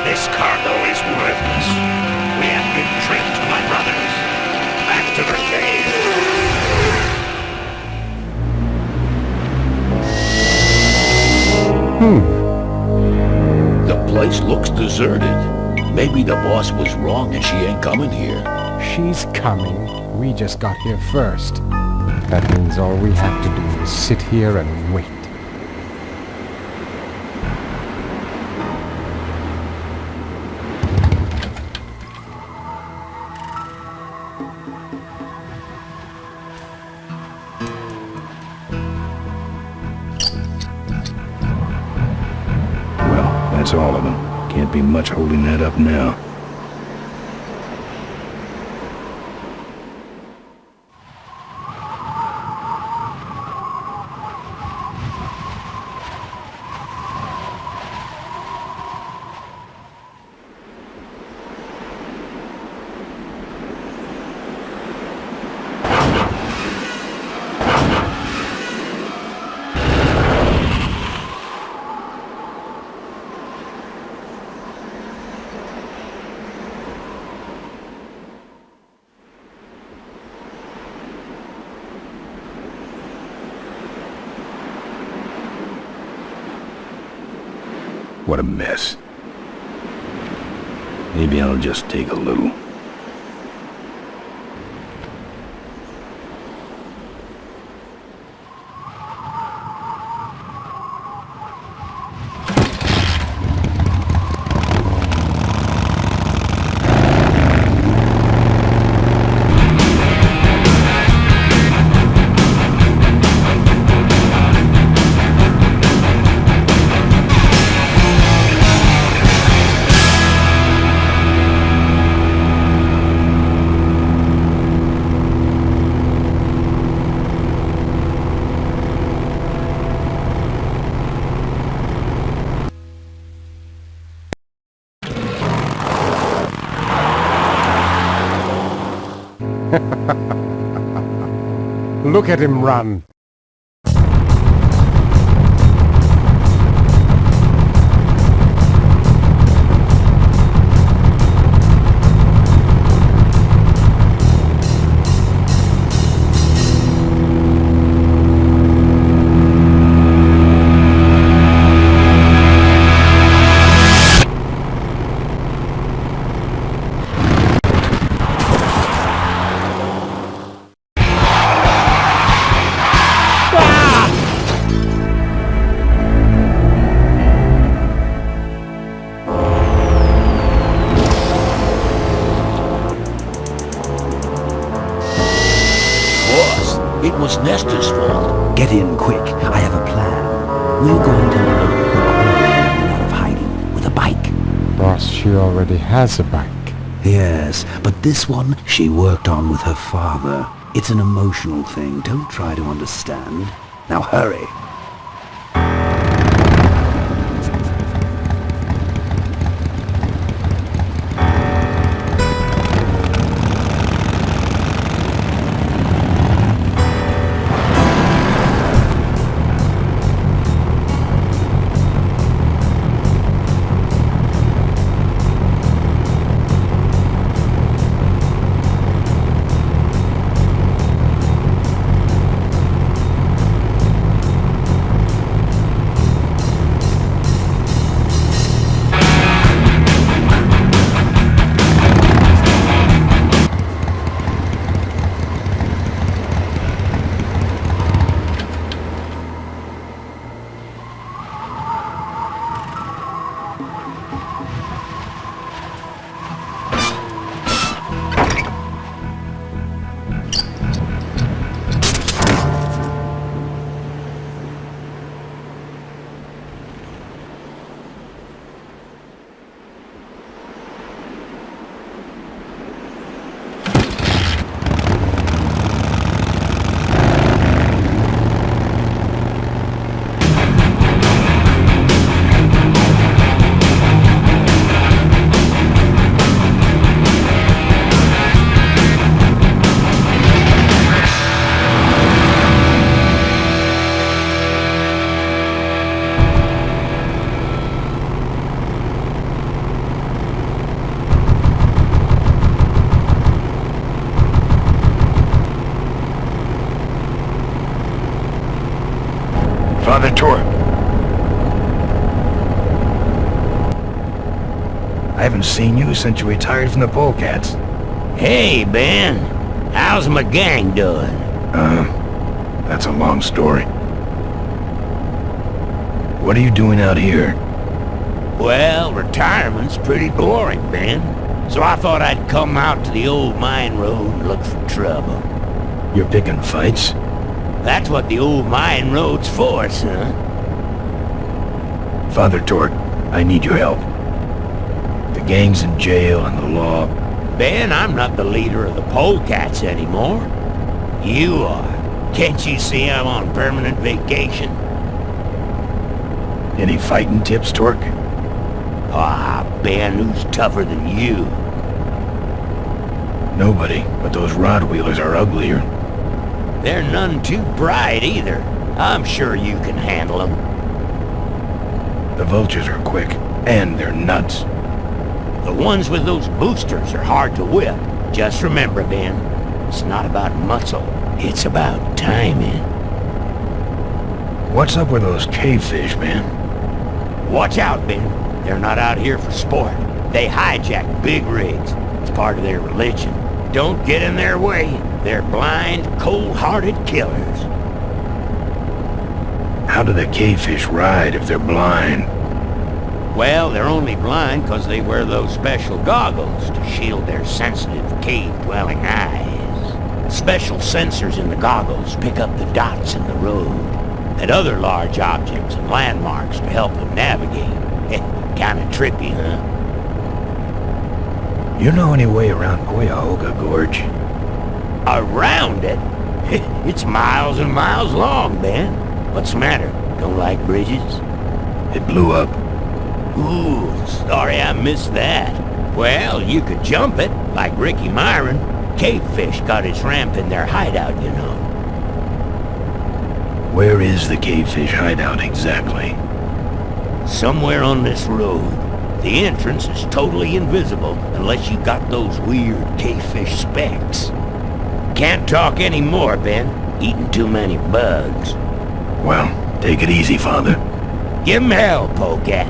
[SPEAKER 7] This cargo is worthless. We have been tricked, my brothers. Back to the cave.
[SPEAKER 6] The place looks deserted. Maybe the boss was wrong and she ain't coming here.
[SPEAKER 5] She's coming. We just got here first. That means all we have to do is sit here and wait.
[SPEAKER 1] That's all of them. Can't be much holding that up now. What a mess. Maybe I'll just take a little.
[SPEAKER 5] Look at him run.
[SPEAKER 6] It was Nestor's fault.
[SPEAKER 3] Get in quick. I have a plan. We're going to lure the Queen out of hiding with a bike.
[SPEAKER 5] Boss, she already has a bike.
[SPEAKER 3] Yes, but this one she worked on with her father. It's an emotional thing. Don't try to understand. Now hurry.
[SPEAKER 1] haven't seen you since you retired from the polecats.
[SPEAKER 2] Hey, Ben. How's my gang doing?
[SPEAKER 1] That's a long story. What are you doing out here?
[SPEAKER 2] Well, retirement's pretty boring, Ben. So I thought I'd come out to the old mine road and look for trouble.
[SPEAKER 1] You're picking fights?
[SPEAKER 2] That's what the old mine road's for, son.
[SPEAKER 1] Father Torque, I need your help. The gang's in jail and the law...
[SPEAKER 2] Ben, I'm not the leader of the polecats anymore. You are. Can't you see I'm on permanent vacation?
[SPEAKER 1] Any fighting tips, Torque?
[SPEAKER 2] Ah, Ben, who's tougher than you?
[SPEAKER 1] Nobody, but those rod-wheelers are uglier.
[SPEAKER 2] They're none too bright either. I'm sure you can handle them.
[SPEAKER 1] The vultures are quick, and they're nuts.
[SPEAKER 2] The ones with those boosters are hard to whip. Just remember, Ben, it's not about muscle, it's about timing.
[SPEAKER 1] What's up with those cavefish, man?
[SPEAKER 2] Watch out, Ben. They're not out here for sport. They hijack big rigs. It's part of their religion. Don't get in their way. They're blind, cold-hearted killers.
[SPEAKER 1] How do the cavefish ride if they're blind?
[SPEAKER 2] Well, they're only blind because they wear those special goggles to shield their sensitive, cave-dwelling eyes. Special sensors in the goggles pick up the dots in the road and other large objects and landmarks to help them navigate. Kinda trippy, huh?
[SPEAKER 1] You know any way around Cuyahoga Gorge?
[SPEAKER 2] Around it? It's miles and miles long, Ben. What's the matter? Don't like bridges?
[SPEAKER 1] It blew up.
[SPEAKER 2] Ooh, sorry I missed that. Well, you could jump it, like Ricky Myron. Cavefish got his ramp in their hideout, you know.
[SPEAKER 1] Where is the cavefish hideout exactly?
[SPEAKER 2] Somewhere on this road. The entrance is totally invisible unless you got those weird cavefish specs. Can't talk anymore, Ben. Eating too many bugs.
[SPEAKER 1] Well, take it easy, Father.
[SPEAKER 2] Give 'em hell, polecat.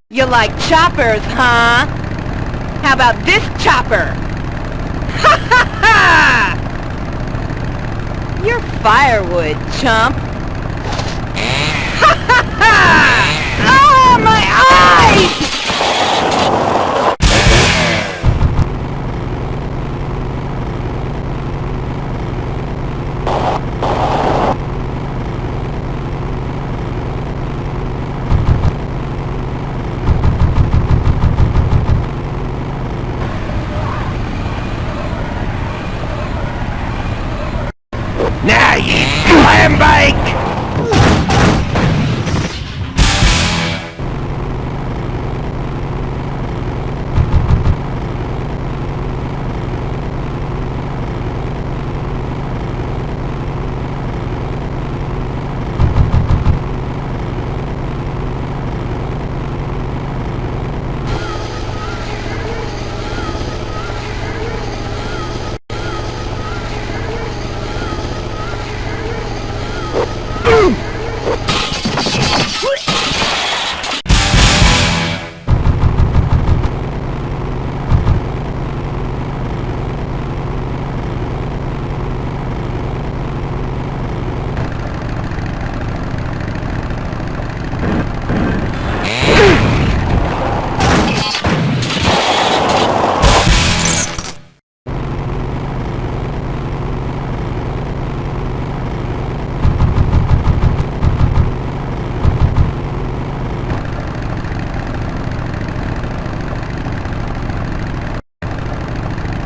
[SPEAKER 12] You like choppers, huh? How about this chopper? Ha ha ha! You're firewood, chump. Ha ha ha! Ah, my eyes!
[SPEAKER 2] Now you clam bake!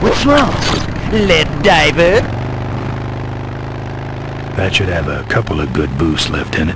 [SPEAKER 2] What's wrong, lead diver?
[SPEAKER 1] That should have a couple of good boosts left in it.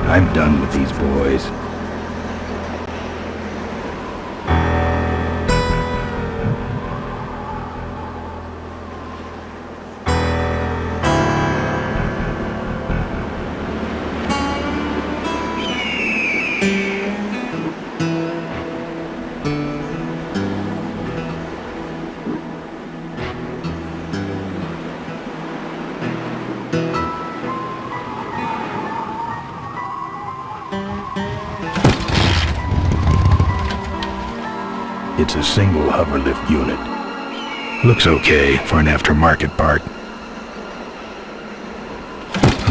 [SPEAKER 1] I'm done with these boys. It's a single hoverlift unit. Looks okay for an aftermarket part.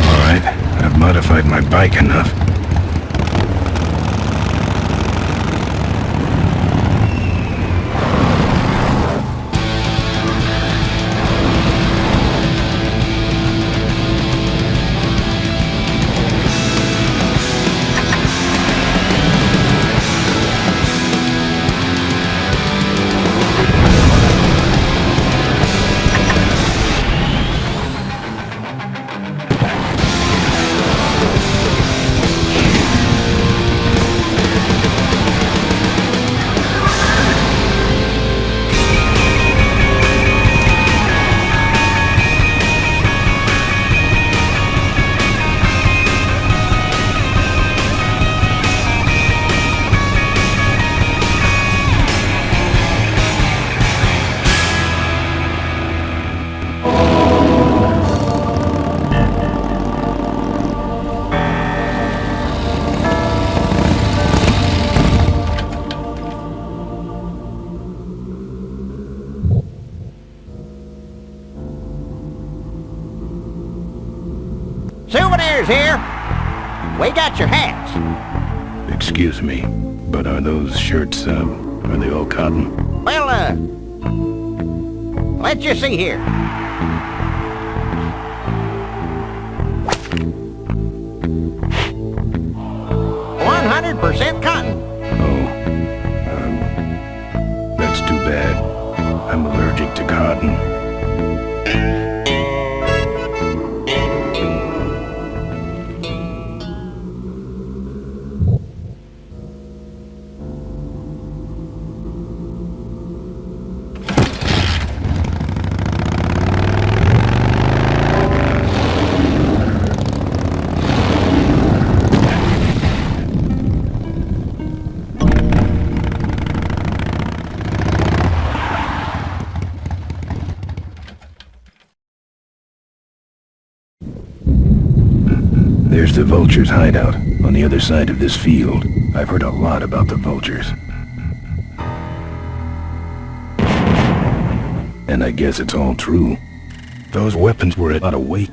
[SPEAKER 1] Alright, I've modified my bike enough.
[SPEAKER 2] Souvenirs here. We got your hats.
[SPEAKER 1] Excuse me, but are those shirts, are they all cotton?
[SPEAKER 2] Well, let's just see here. 100% cotton.
[SPEAKER 1] Oh, that's too bad. I'm allergic to cotton. There's the Vultures' hideout, on the other side of this field. I've heard a lot about the Vultures. And I guess it's all true. Those weapons were a lot of weight.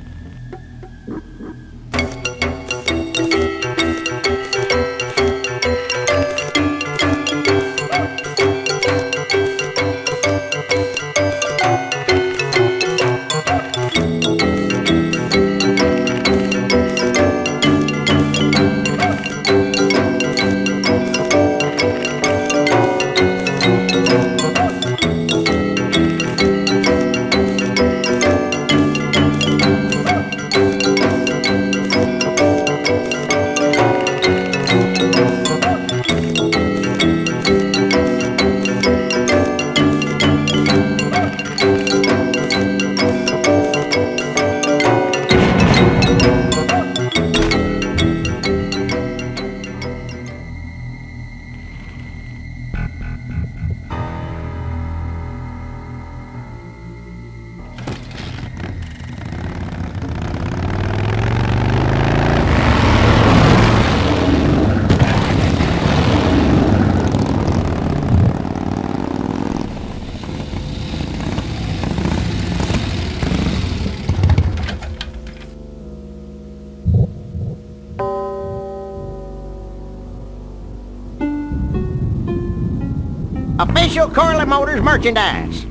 [SPEAKER 2] Official Corley Motors merchandise.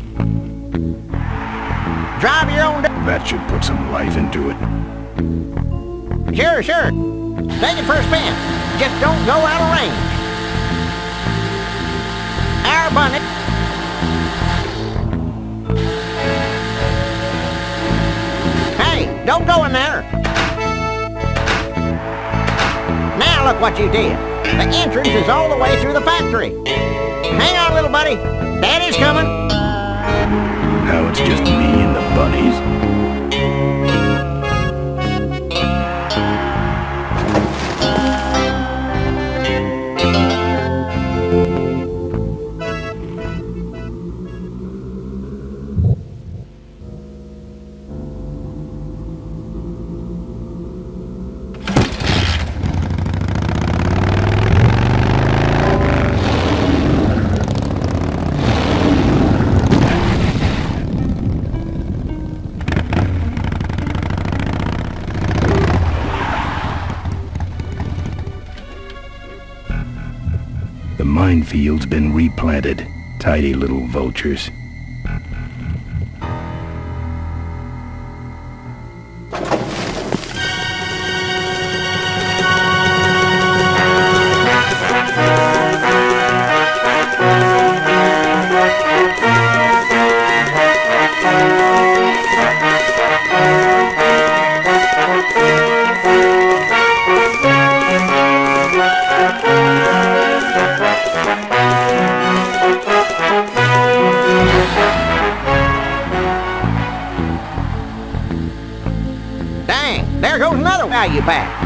[SPEAKER 2] Drive your own...
[SPEAKER 1] That should put some life into it.
[SPEAKER 2] Sure. Take it for a spin. Just don't go out of range. Our bunny. Hey, don't go in there. Now look what you did. The entrance is all the way through the factory. Hang on, little buddy. Daddy's coming.
[SPEAKER 1] Now it's just me and the bunnies. The minefield's been replanted. Tidy little vultures.
[SPEAKER 2] Dang, there goes another value pack.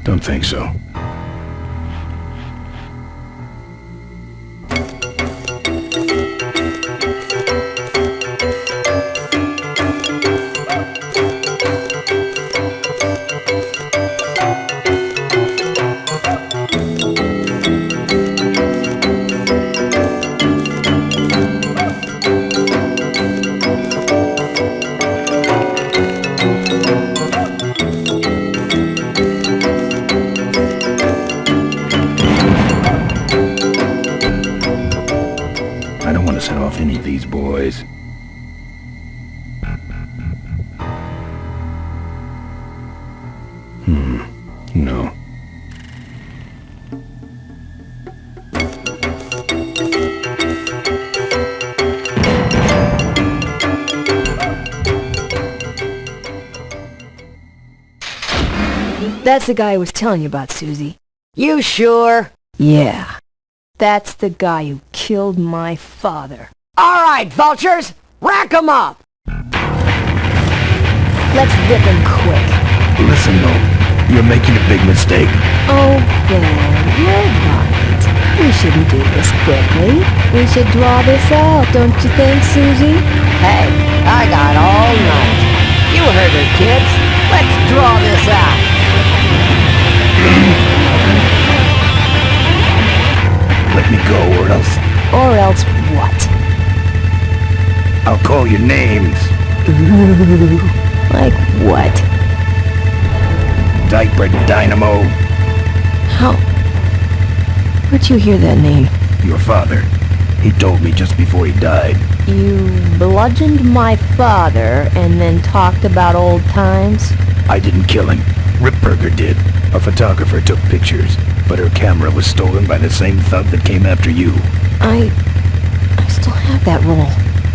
[SPEAKER 1] Don't think so. I don't want to set off any of these boys. No.
[SPEAKER 9] That's the guy I was telling you about, Susie.
[SPEAKER 8] You sure?
[SPEAKER 9] Yeah. That's the guy who killed my father.
[SPEAKER 8] All right, vultures, rack 'em up!
[SPEAKER 9] Let's rip him quick.
[SPEAKER 1] Listen, Mo, you're making a big mistake.
[SPEAKER 9] Oh, Ben, you're right. We shouldn't do this quickly. We should draw this out, don't you think, Susie?
[SPEAKER 8] Hey, I got all
[SPEAKER 2] night. You heard her, kids. Let's draw this out.
[SPEAKER 1] Let me go, or else
[SPEAKER 9] Or else what?
[SPEAKER 1] I'll call you names.
[SPEAKER 9] Ooh, like what?
[SPEAKER 1] Diaper Dynamo.
[SPEAKER 9] How? Where'd you hear that name?
[SPEAKER 1] Your father. He told me just before he died.
[SPEAKER 9] You bludgeoned my father and then talked about old times?
[SPEAKER 1] I didn't kill him. Ripburger did. A photographer took pictures, but her camera was stolen by the same thug that came after you.
[SPEAKER 9] I still have that roll.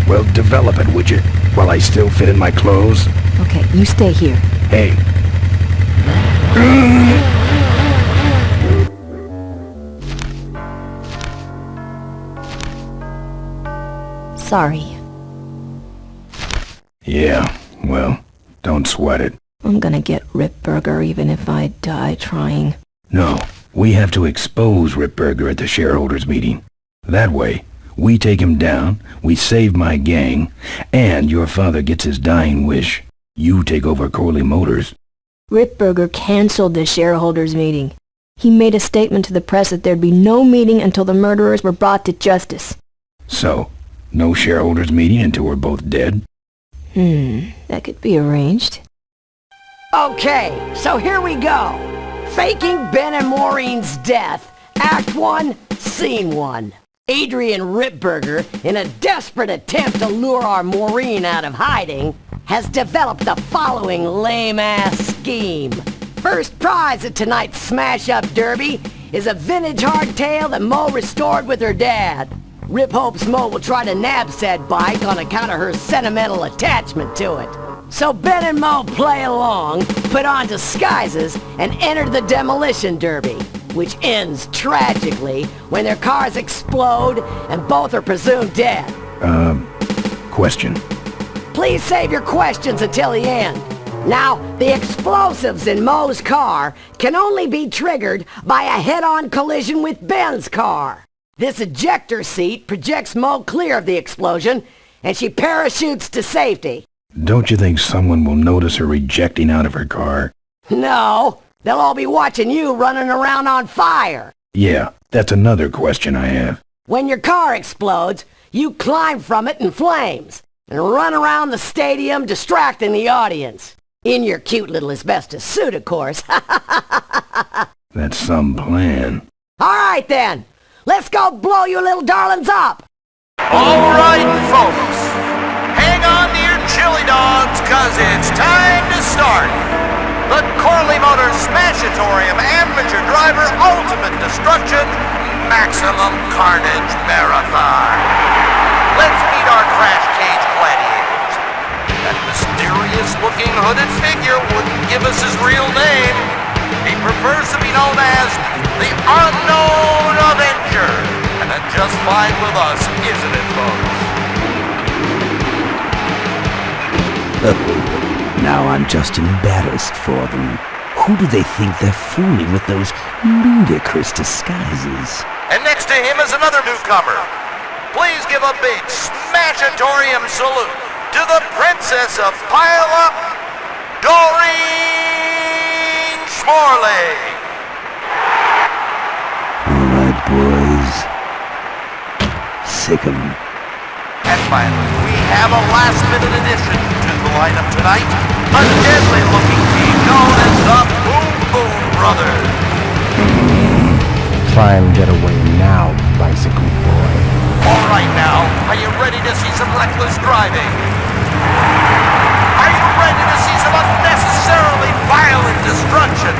[SPEAKER 1] Well, develop it, would you? While I still fit in my clothes?
[SPEAKER 9] Okay, you stay here.
[SPEAKER 1] Hey.
[SPEAKER 9] Sorry.
[SPEAKER 1] Yeah, well, don't sweat it.
[SPEAKER 9] I'm gonna get Ripburger even if I die trying.
[SPEAKER 1] No, we have to expose Ripburger at the shareholders meeting. That way, we take him down, we save my gang, and your father gets his dying wish. You take over Corley Motors.
[SPEAKER 9] Ripburger canceled the shareholders meeting. He made a statement to the press that there'd be no meeting until the murderers were brought to justice.
[SPEAKER 1] So, no shareholders meeting until we're both dead?
[SPEAKER 9] That could be arranged.
[SPEAKER 2] Okay, so here we go. Faking Ben and Maureen's death. Act 1, Scene 1. Adrian Ripburger, in a desperate attempt to lure our Maureen out of hiding, has developed the following lame-ass scheme. First prize at tonight's smash-up derby is a vintage hardtail that Mo restored with her dad. Rip hopes Mo will try to nab said bike on account of her sentimental attachment to it. So Ben and Mo play along, put on disguises, and enter the demolition derby, which ends tragically when their cars explode and both are presumed dead.
[SPEAKER 1] Question.
[SPEAKER 2] Please save your questions until the end. Now, the explosives in Mo's car can only be triggered by a head-on collision with Ben's car. This ejector seat projects Mo clear of the explosion, and she parachutes to safety.
[SPEAKER 1] Don't you think someone will notice her ejecting out of her car?
[SPEAKER 2] No, they'll all be watching you running around on fire.
[SPEAKER 1] Yeah, that's another question I have.
[SPEAKER 2] When your car explodes, you climb from it in flames and run around the stadium distracting the audience. In your cute little asbestos suit, of course.
[SPEAKER 1] That's some plan.
[SPEAKER 2] All right, then. Let's go blow you little darlings up.
[SPEAKER 11] All right, folks. Hang on to your chili dogs, 'cause it's time to start. The Corley Motors Smashatorium Amateur Driver Ultimate Destruction Maximum Carnage Marathon. Let's meet our crash cage gladiators. That mysterious-looking hooded figure wouldn't give us his real name. He prefers to be known as the Unknown Avenger. And that's just fine with us, isn't it, folks?
[SPEAKER 3] Now I'm just embarrassed for them. Who do they think they're fooling with those ludicrous disguises?
[SPEAKER 11] And next to him is another newcomer. Please give a big Smashatorium salute to the Princess of Pile-Up, Doreen Schmorley.
[SPEAKER 3] All right, boys. Sick 'em.
[SPEAKER 11] And finally, we have a last-minute addition to the lineup tonight. A deadly-looking team known as the Boom Boom Brothers.
[SPEAKER 5] Try and get away now, bicycle boy.
[SPEAKER 11] All right now, are you ready to see some reckless driving? Are you ready to see some unnecessarily violent destruction?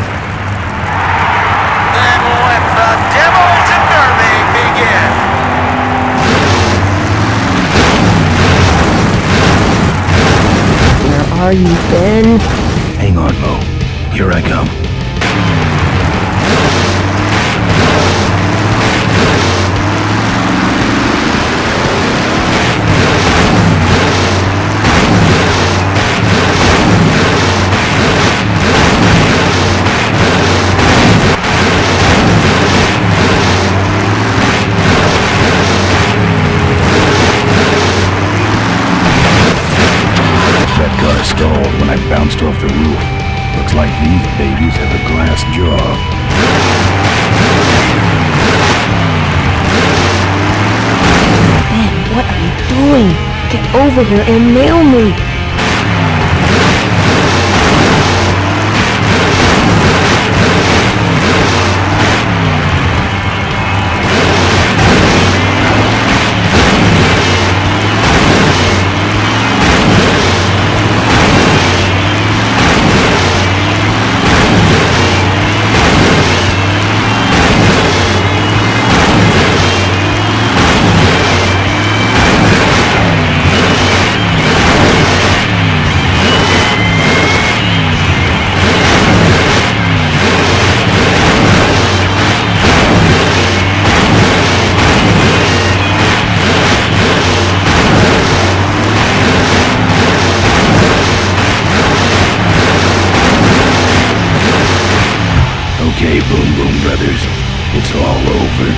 [SPEAKER 11] Then let the Demolition Derby begin.
[SPEAKER 9] Where are you, Ben?
[SPEAKER 1] Hang on, Mo. Here I come. kinda stalled when I bounced off the roof. Looks like these babies have a glass jaw.
[SPEAKER 9] Ben, what are you doing? Get over here and nail me!
[SPEAKER 1] Okay, Boom Boom Brothers, it's all over.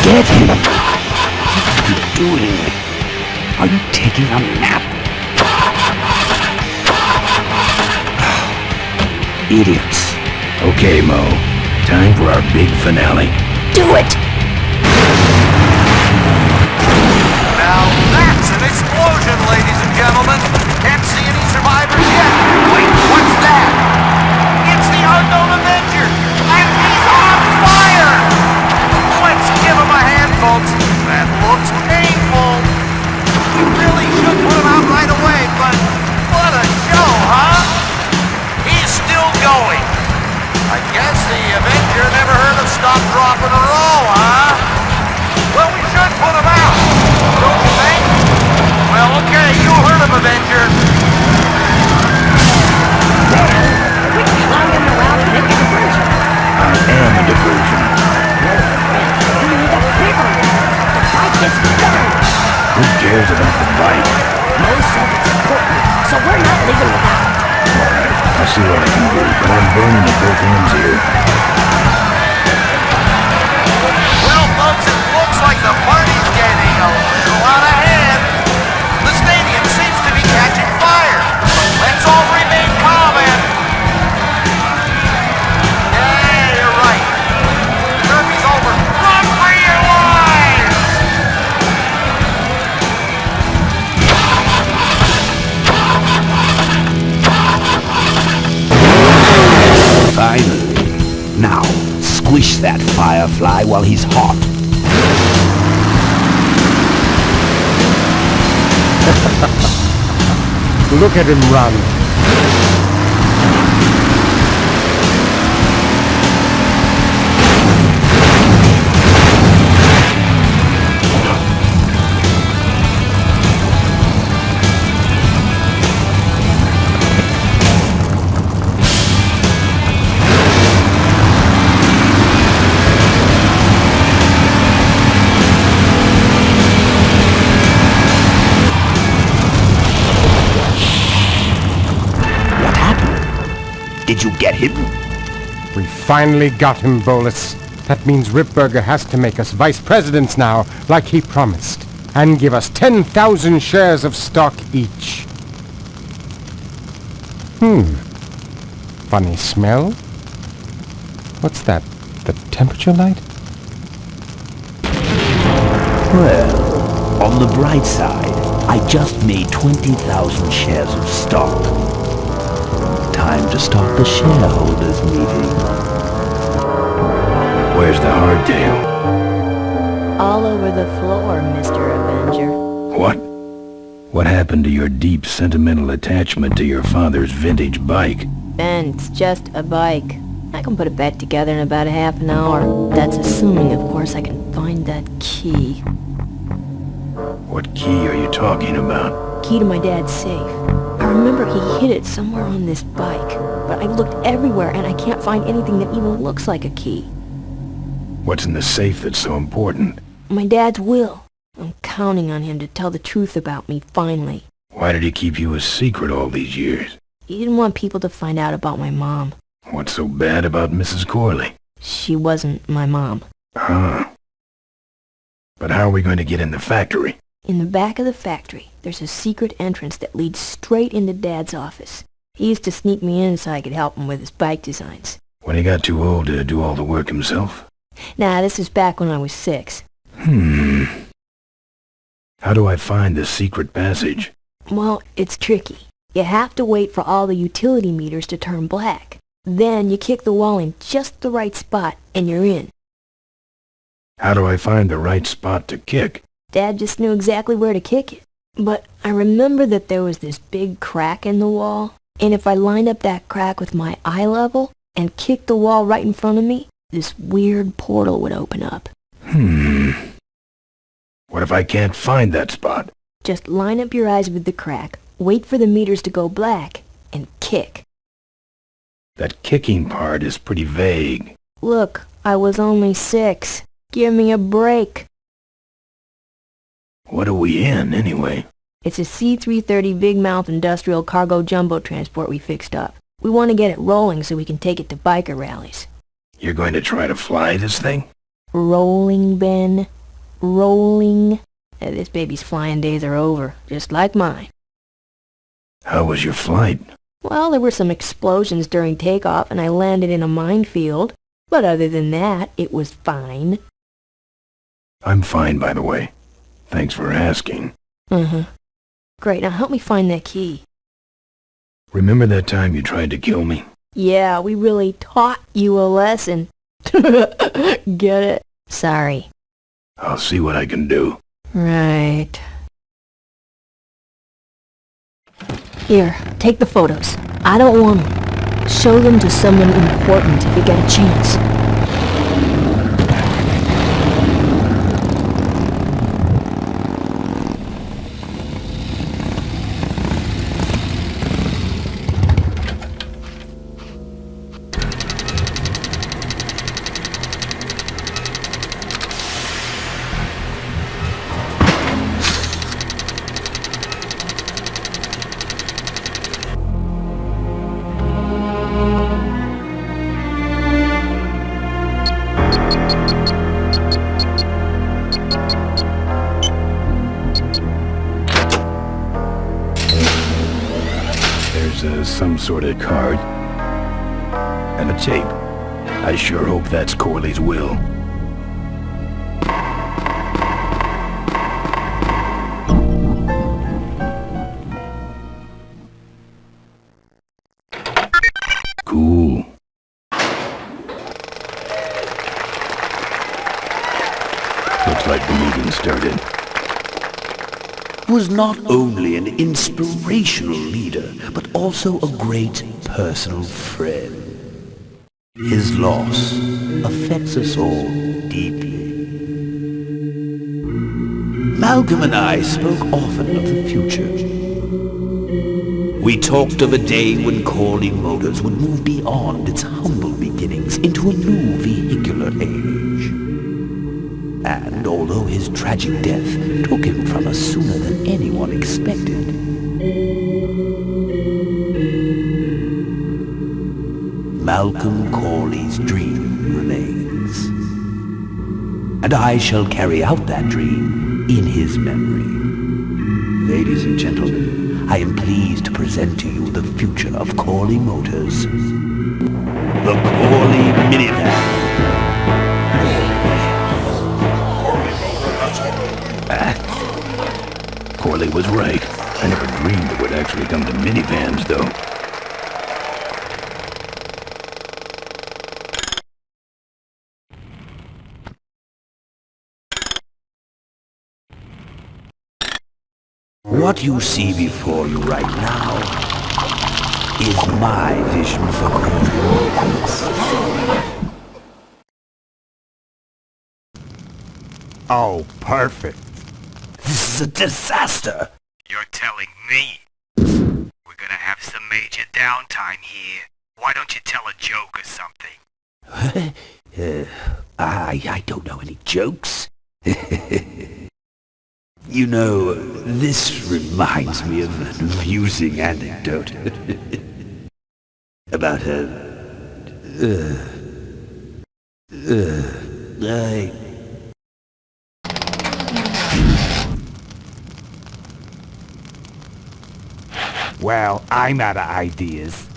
[SPEAKER 3] Get him! What are you doing? Are you taking a nap? Idiots.
[SPEAKER 1] Okay, Mo, time for our big finale.
[SPEAKER 9] Do it!
[SPEAKER 11] Now that's an explosion, ladies and gentlemen. Can't see any survivors yet. Wait, what's that? It's the unknown Avenger, and he's on fire! Let's give him a hand, folks. That looks painful. We really should put him out right away, but what a show, huh? He's still going. I guess the Avenger never heard of stop, drop, and roll, huh? Well, we should put him out, don't you think? Well, okay, you heard of Avenger.
[SPEAKER 9] Quit clowning around and make a diversion.
[SPEAKER 1] I am a diversion.
[SPEAKER 9] You need a bigger one. The bike is burned.
[SPEAKER 1] Who cares about the bike?
[SPEAKER 9] Mo says it's important, so we're not leaving without it.
[SPEAKER 1] Alright, I'll see what I can do, but I'm burning at both ends here.
[SPEAKER 11] Well, folks, it looks like the party's getting a little out of hand. The stadium seems to be catching fire. Let's all remain calm and... Yeah, you're right. Derby's over. Run for your lives!
[SPEAKER 3] Finally. Now, squish that firefly while he's hot.
[SPEAKER 5] Look at him run.
[SPEAKER 3] Did you get him?
[SPEAKER 5] We finally got him, Bolus. That means Ripburger has to make us vice presidents now, like he promised, and give us 10,000 shares of stock each. Funny smell? What's that? The temperature light?
[SPEAKER 3] Well, on the bright side, I just made 20,000 shares of stock. Time to start the shareholders meeting.
[SPEAKER 1] Where's the hardtail?
[SPEAKER 9] All over the floor, Mr. Avenger.
[SPEAKER 1] What? What happened to your deep sentimental attachment to your father's vintage bike?
[SPEAKER 9] Ben, it's just a bike. I can put it back together in about a half an hour. That's assuming, of course, I can find that key.
[SPEAKER 1] What key are you talking about?
[SPEAKER 9] Key to my dad's safe. I remember he hid it somewhere on this bike, but I looked everywhere and I can't find anything that even looks like a key.
[SPEAKER 1] What's in the safe that's so important?
[SPEAKER 9] My dad's will. I'm counting on him to tell the truth about me, finally.
[SPEAKER 1] Why did he keep you a secret all these years?
[SPEAKER 9] He didn't want people to find out about my mom.
[SPEAKER 1] What's so bad about Mrs. Corley?
[SPEAKER 9] She wasn't my mom.
[SPEAKER 1] Huh. But how are we going to get in the factory?
[SPEAKER 9] In the back of the factory, there's a secret entrance that leads straight into Dad's office. He used to sneak me in so I could help him with his bike designs.
[SPEAKER 1] When he got too old to do all the work himself?
[SPEAKER 9] Nah, this is back when I was 6.
[SPEAKER 1] How do I find the secret passage?
[SPEAKER 9] Well, it's tricky. You have to wait for all the utility meters to turn black. Then you kick the wall in just the right spot and you're in.
[SPEAKER 1] How do I find the right spot to kick?
[SPEAKER 9] Dad just knew exactly where to kick it. But I remember that there was this big crack in the wall, and if I lined up that crack with my eye level and kicked the wall right in front of me, this weird portal would open up.
[SPEAKER 1] What if I can't find that spot?
[SPEAKER 9] Just line up your eyes with the crack, wait for the meters to go black, and kick.
[SPEAKER 1] That kicking part is pretty vague.
[SPEAKER 9] Look, I was only 6. Give me a break.
[SPEAKER 1] What are we in, anyway?
[SPEAKER 9] It's a C-330 Big Mouth Industrial Cargo Jumbo Transport we fixed up. We want to get it rolling so we can take it to biker rallies.
[SPEAKER 1] You're going to try to fly this thing?
[SPEAKER 9] Rolling, Ben. Rolling. This baby's flying days are over, just like mine.
[SPEAKER 1] How was your flight?
[SPEAKER 9] Well, there were some explosions during takeoff and I landed in a minefield. But other than that, it was fine.
[SPEAKER 1] I'm fine, by the way. Thanks for asking.
[SPEAKER 9] Great, now help me find that key.
[SPEAKER 1] Remember that time you tried to kill me?
[SPEAKER 9] Yeah, we really taught you a lesson. Get it? Sorry.
[SPEAKER 1] I'll see what I can do.
[SPEAKER 9] Right. Here, take the photos. I don't want them. Show them to someone important if you get a chance.
[SPEAKER 1] Some sort of card and a tape. I sure hope that's Corley's will. Cool. Looks like the meeting started.
[SPEAKER 3] Was not only an inspirational leader, but also a great personal friend. His loss affects us all deeply. Malcolm and I spoke often of the future. We talked of a day when Corley Motors would move beyond its humble beginnings into a new vehicular age. And although his tragic death took him from us sooner than anyone expected, Malcolm Corley's dream remains. And I shall carry out that dream in his memory. Ladies and gentlemen, I am pleased to present to you the future of Corley Motors. The Corley Minivan.
[SPEAKER 1] Corley was right. I never dreamed it would actually come to minivans, though.
[SPEAKER 3] What you see before you right now is my vision for Corley.
[SPEAKER 5] Oh, perfect.
[SPEAKER 3] This is a disaster!
[SPEAKER 13] You're telling me? We're gonna have some major downtime here. Why don't you tell a joke or something?
[SPEAKER 3] I don't know any jokes. You know, this reminds me of an amusing anecdote about
[SPEAKER 14] Well, I'm out of ideas.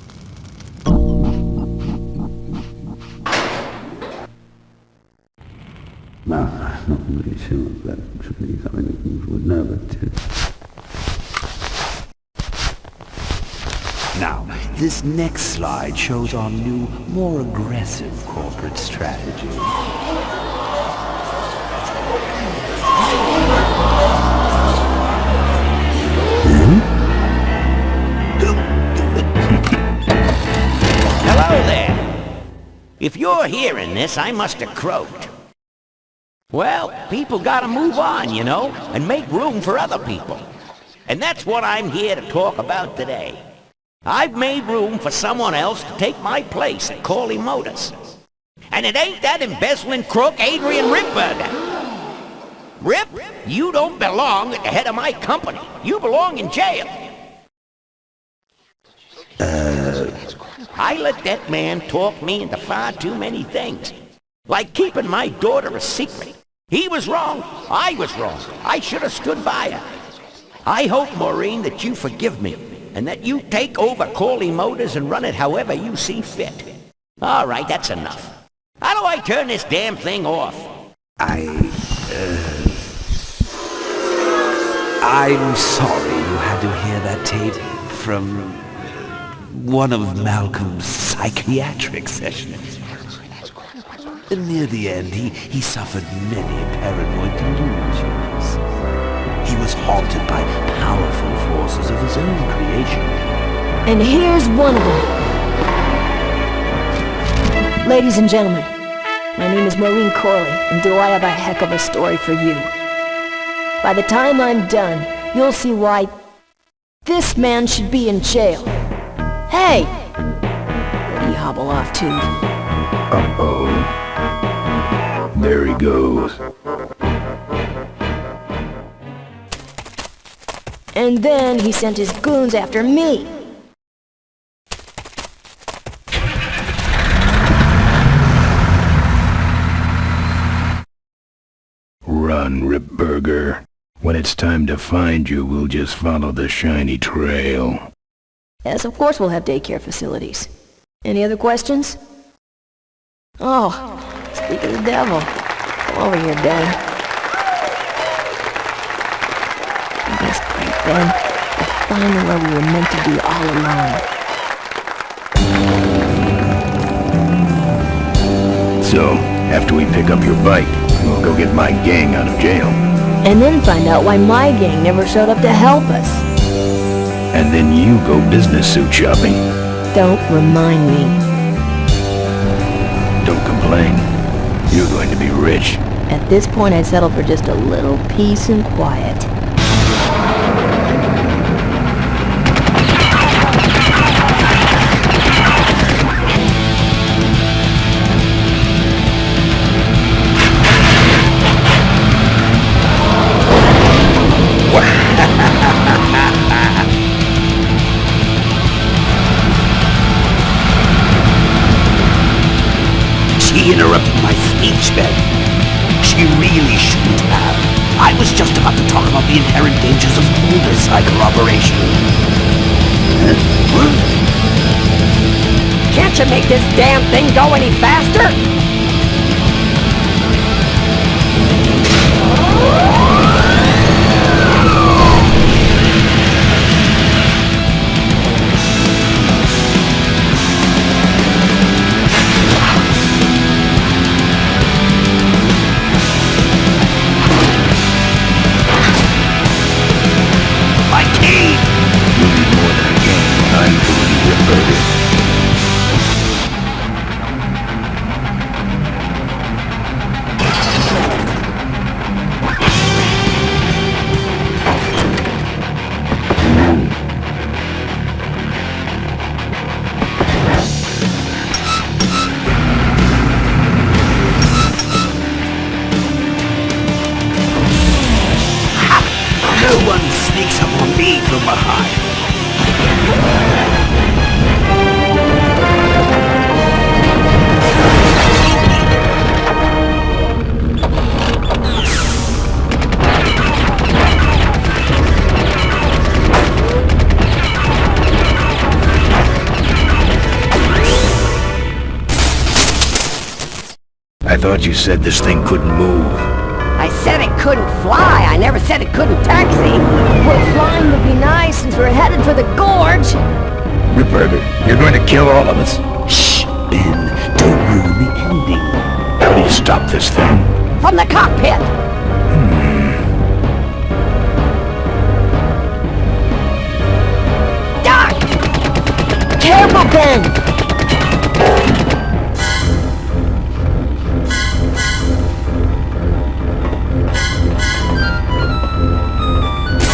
[SPEAKER 3] Well, I'm not really sure if that should be something that you would know, but... Now, this next slide shows our new, more aggressive corporate strategy.
[SPEAKER 2] Hello there. If you're hearing this, I must have croaked. Well, people gotta move on, you know, and make room for other people. And that's what I'm here to talk about today. I've made room for someone else to take my place at Corley Motors. And it ain't that embezzling crook Adrian Ripburger. Rip, you don't belong at the head of my company. You belong in jail. I let that man talk me into far too many things. Like keeping my daughter a secret. He was wrong. I was wrong. I should have stood by her. I hope, Maureen, that you forgive me. And that you take over Corley Motors and run it however you see fit. All right, that's enough. How do I turn this damn thing off?
[SPEAKER 3] I'm sorry you had to hear that, Tate, from one of Malcolm's psychiatric sessions. Near the end, he suffered many paranoid delusions. He was haunted by powerful forces of his own creation.
[SPEAKER 9] And here's one of them. Ladies and gentlemen, my name is Maureen Corley, and do I have a heck of a story for you. By the time I'm done, you'll see why this man should be in jail. Hey! Where do you hobble off to?
[SPEAKER 1] Uh-oh. There he goes.
[SPEAKER 9] And then he sent his goons after me.
[SPEAKER 1] Run, Ripburger. When it's time to find you, we'll just follow the shiny trail.
[SPEAKER 9] Yes, of course we'll have daycare facilities. Any other questions? Oh, speak of the devil. Come over here, Ben. That's great, Ben. We're finally where we were meant to be all along.
[SPEAKER 1] So, after we pick up your bike, we'll go get my gang out of jail.
[SPEAKER 9] And then find out why my gang never showed up to help us.
[SPEAKER 1] And then you go business suit shopping.
[SPEAKER 9] Don't remind me.
[SPEAKER 1] Don't complain. You're going to be rich.
[SPEAKER 9] At this point, I'd settle for just a little peace and quiet.
[SPEAKER 3] She interrupted my speech, Ben. She really shouldn't have. I was just about to talk about the inherent dangers of motorcycle operation.
[SPEAKER 15] Can't you make this damn thing go any faster?
[SPEAKER 3] No one sneaks up on me from behind.
[SPEAKER 1] I thought you said this thing couldn't move.
[SPEAKER 15] I said it couldn't fly. I never said it couldn't taxi.
[SPEAKER 9] Well, flying would be nice since we're headed for the gorge.
[SPEAKER 1] Ripburger, you're going to kill all of us.
[SPEAKER 3] Shh, Ben. Don't ruin the ending.
[SPEAKER 1] How do you stop this thing?
[SPEAKER 15] From the cockpit.
[SPEAKER 9] Doc! Careful, Ben!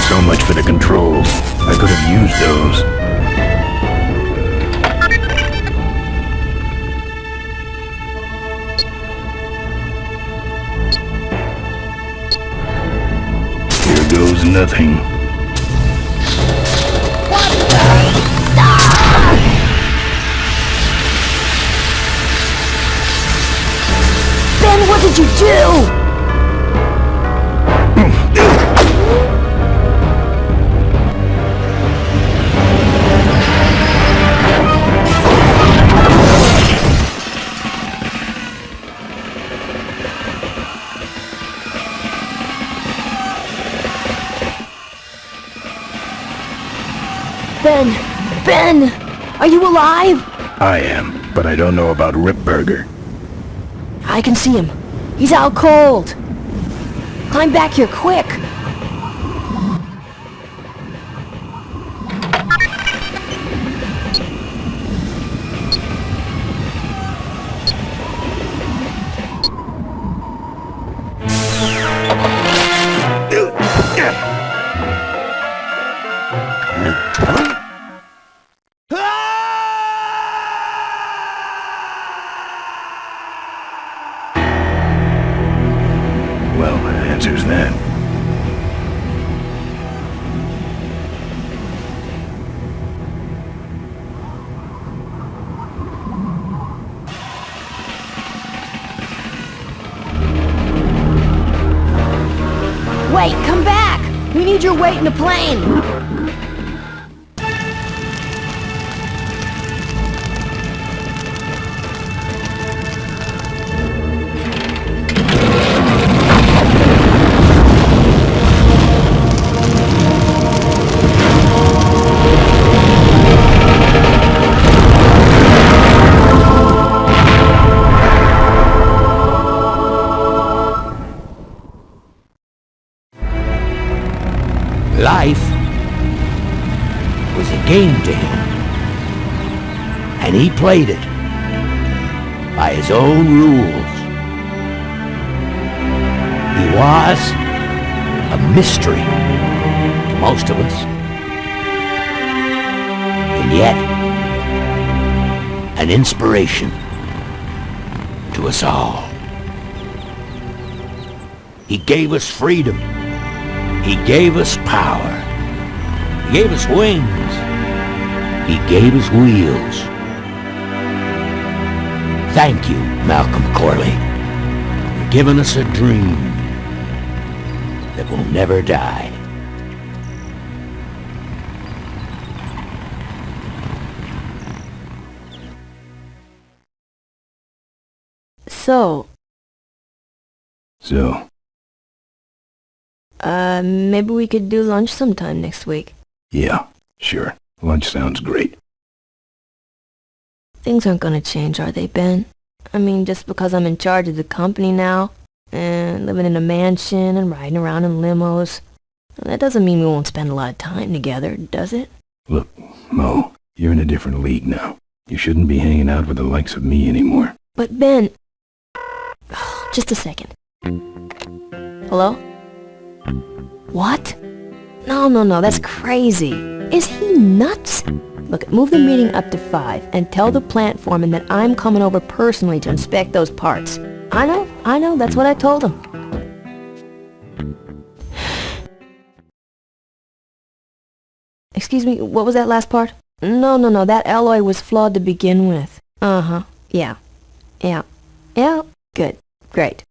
[SPEAKER 1] So much for the controls. I could have used those. Here goes nothing.
[SPEAKER 9] Ben, what did you do? Ben, are you alive?
[SPEAKER 1] I am, but I don't know about Ripburger.
[SPEAKER 9] I can see him. He's out cold. Climb back here quick.
[SPEAKER 1] Well, that answers that.
[SPEAKER 9] Wait, come back! We need your weight in the plane!
[SPEAKER 2] Life was a game to him, and he played it by his own rules. He was a mystery to most of us, and yet an inspiration to us all. He gave us freedom. He gave us power. He gave us wings. He gave us wheels. Thank you, Malcolm Corley, for giving us a dream that will never die.
[SPEAKER 9] So, maybe we could do lunch sometime next week.
[SPEAKER 1] Yeah, sure. Lunch sounds great.
[SPEAKER 9] Things aren't gonna change, are they, Ben? I mean, just because I'm in charge of the company now, and living in a mansion and riding around in limos, that doesn't mean we won't spend a lot of time together, does it?
[SPEAKER 1] Look, Mo, you're in a different league now. You shouldn't be hanging out with the likes of me anymore.
[SPEAKER 9] But Ben... just a second. Hello? What? No, that's crazy. Is he nuts? Look, move the meeting up to 5 and tell the plant foreman that I'm coming over personally to inspect those parts. I know, that's what I told him. Excuse me, what was that last part? No, that alloy was flawed to begin with. Uh-huh, yeah, good, great.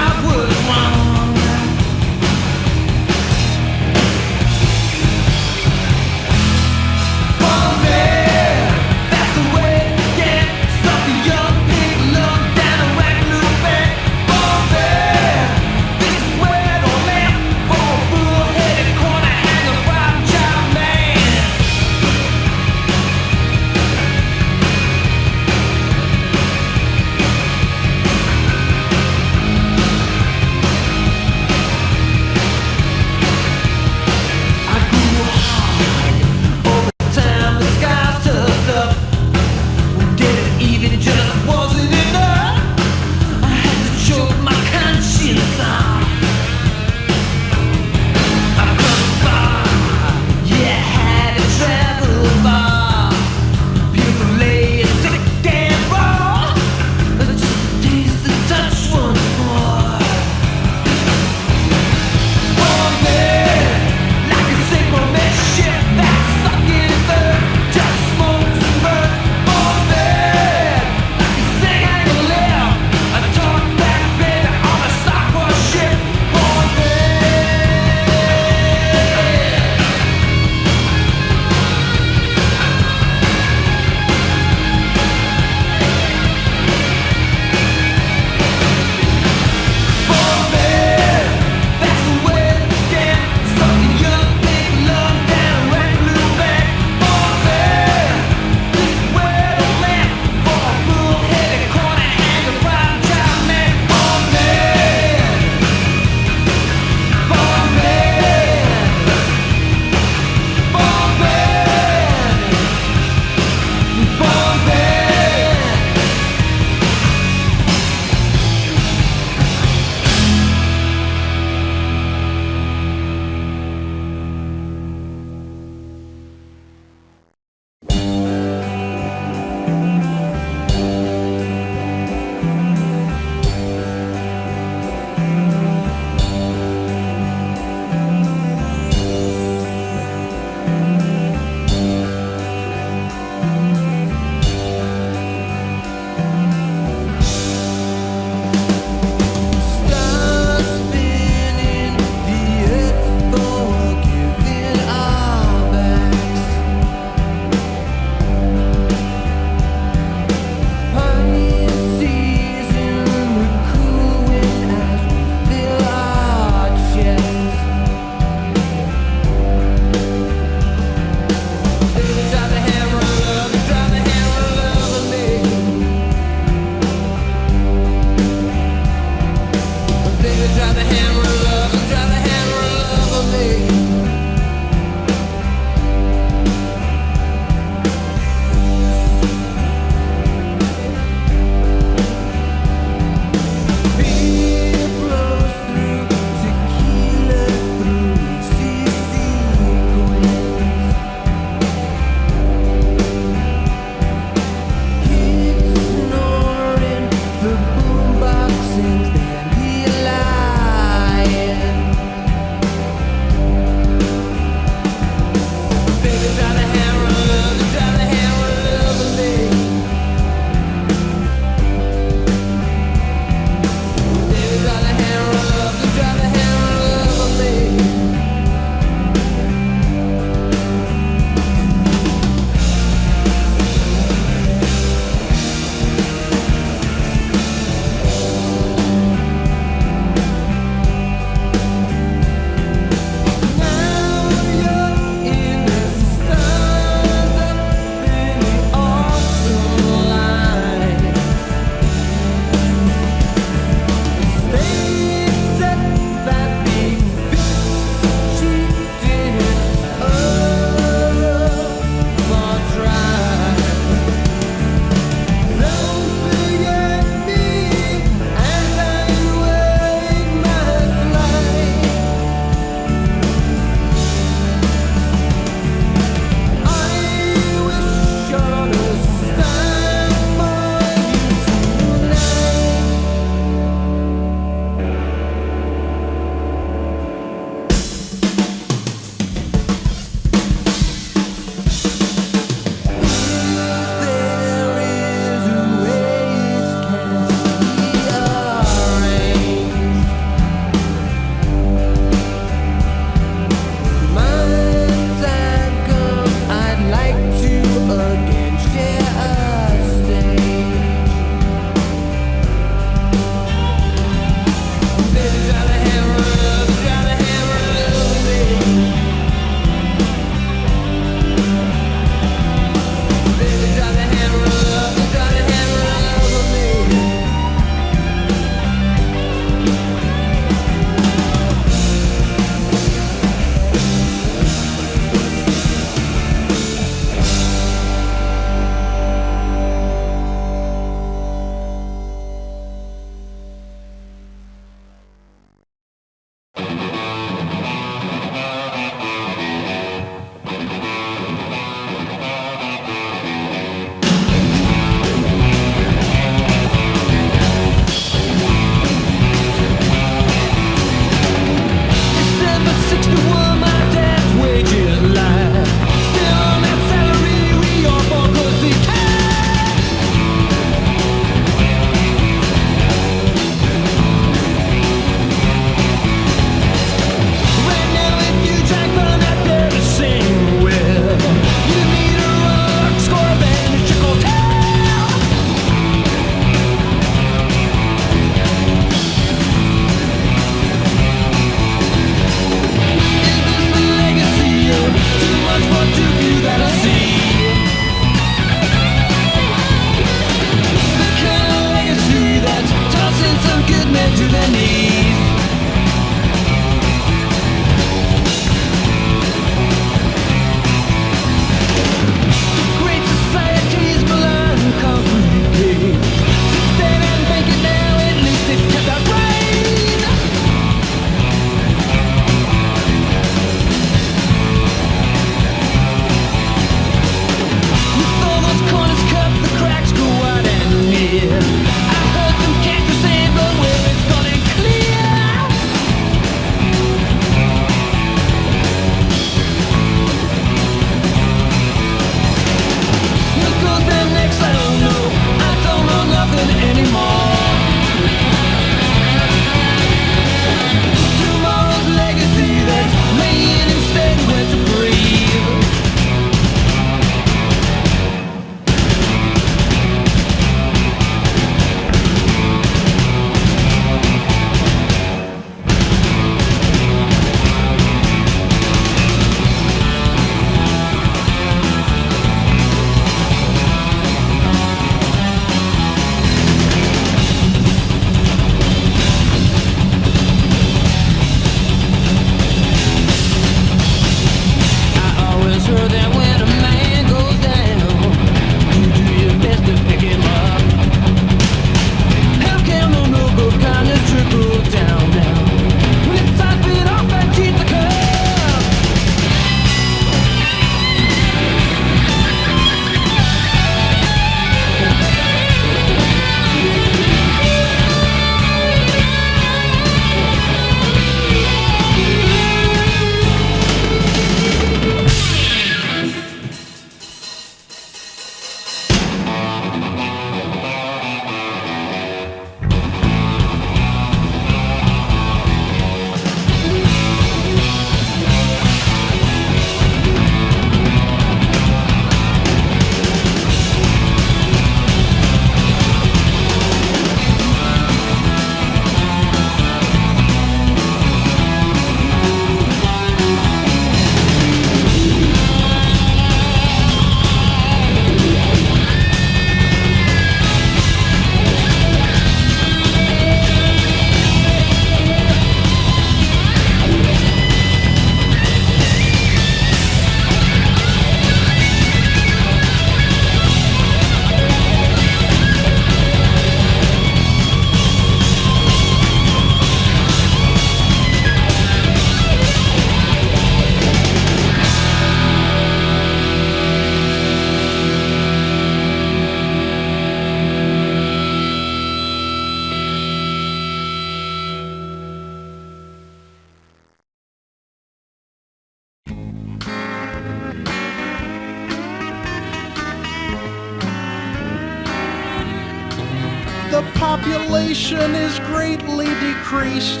[SPEAKER 10] population is greatly decreased,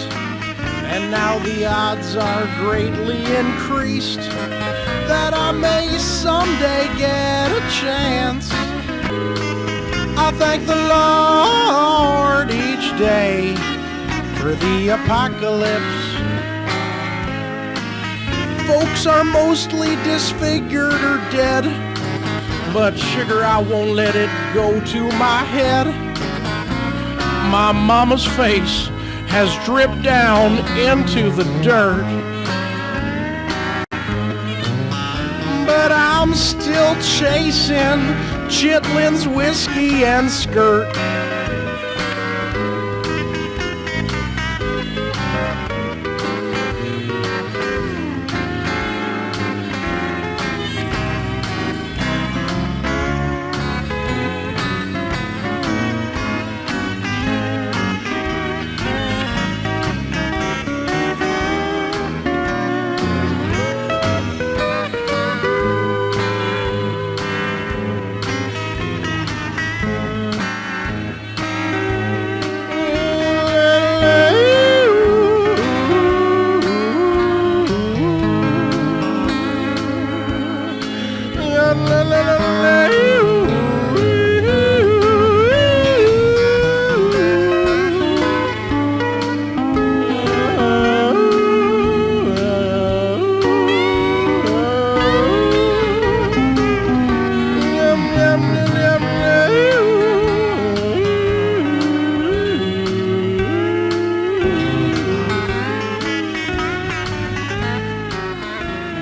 [SPEAKER 10] and now the odds are greatly increased that I may someday get a chance. I thank the Lord each day for the apocalypse. Folks are mostly disfigured or dead, but sugar, I won't let it go to my head. My mama's face has dripped down into the dirt, but I'm still chasing Chitlin's whiskey and skirt.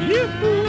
[SPEAKER 10] Yoo-hoo!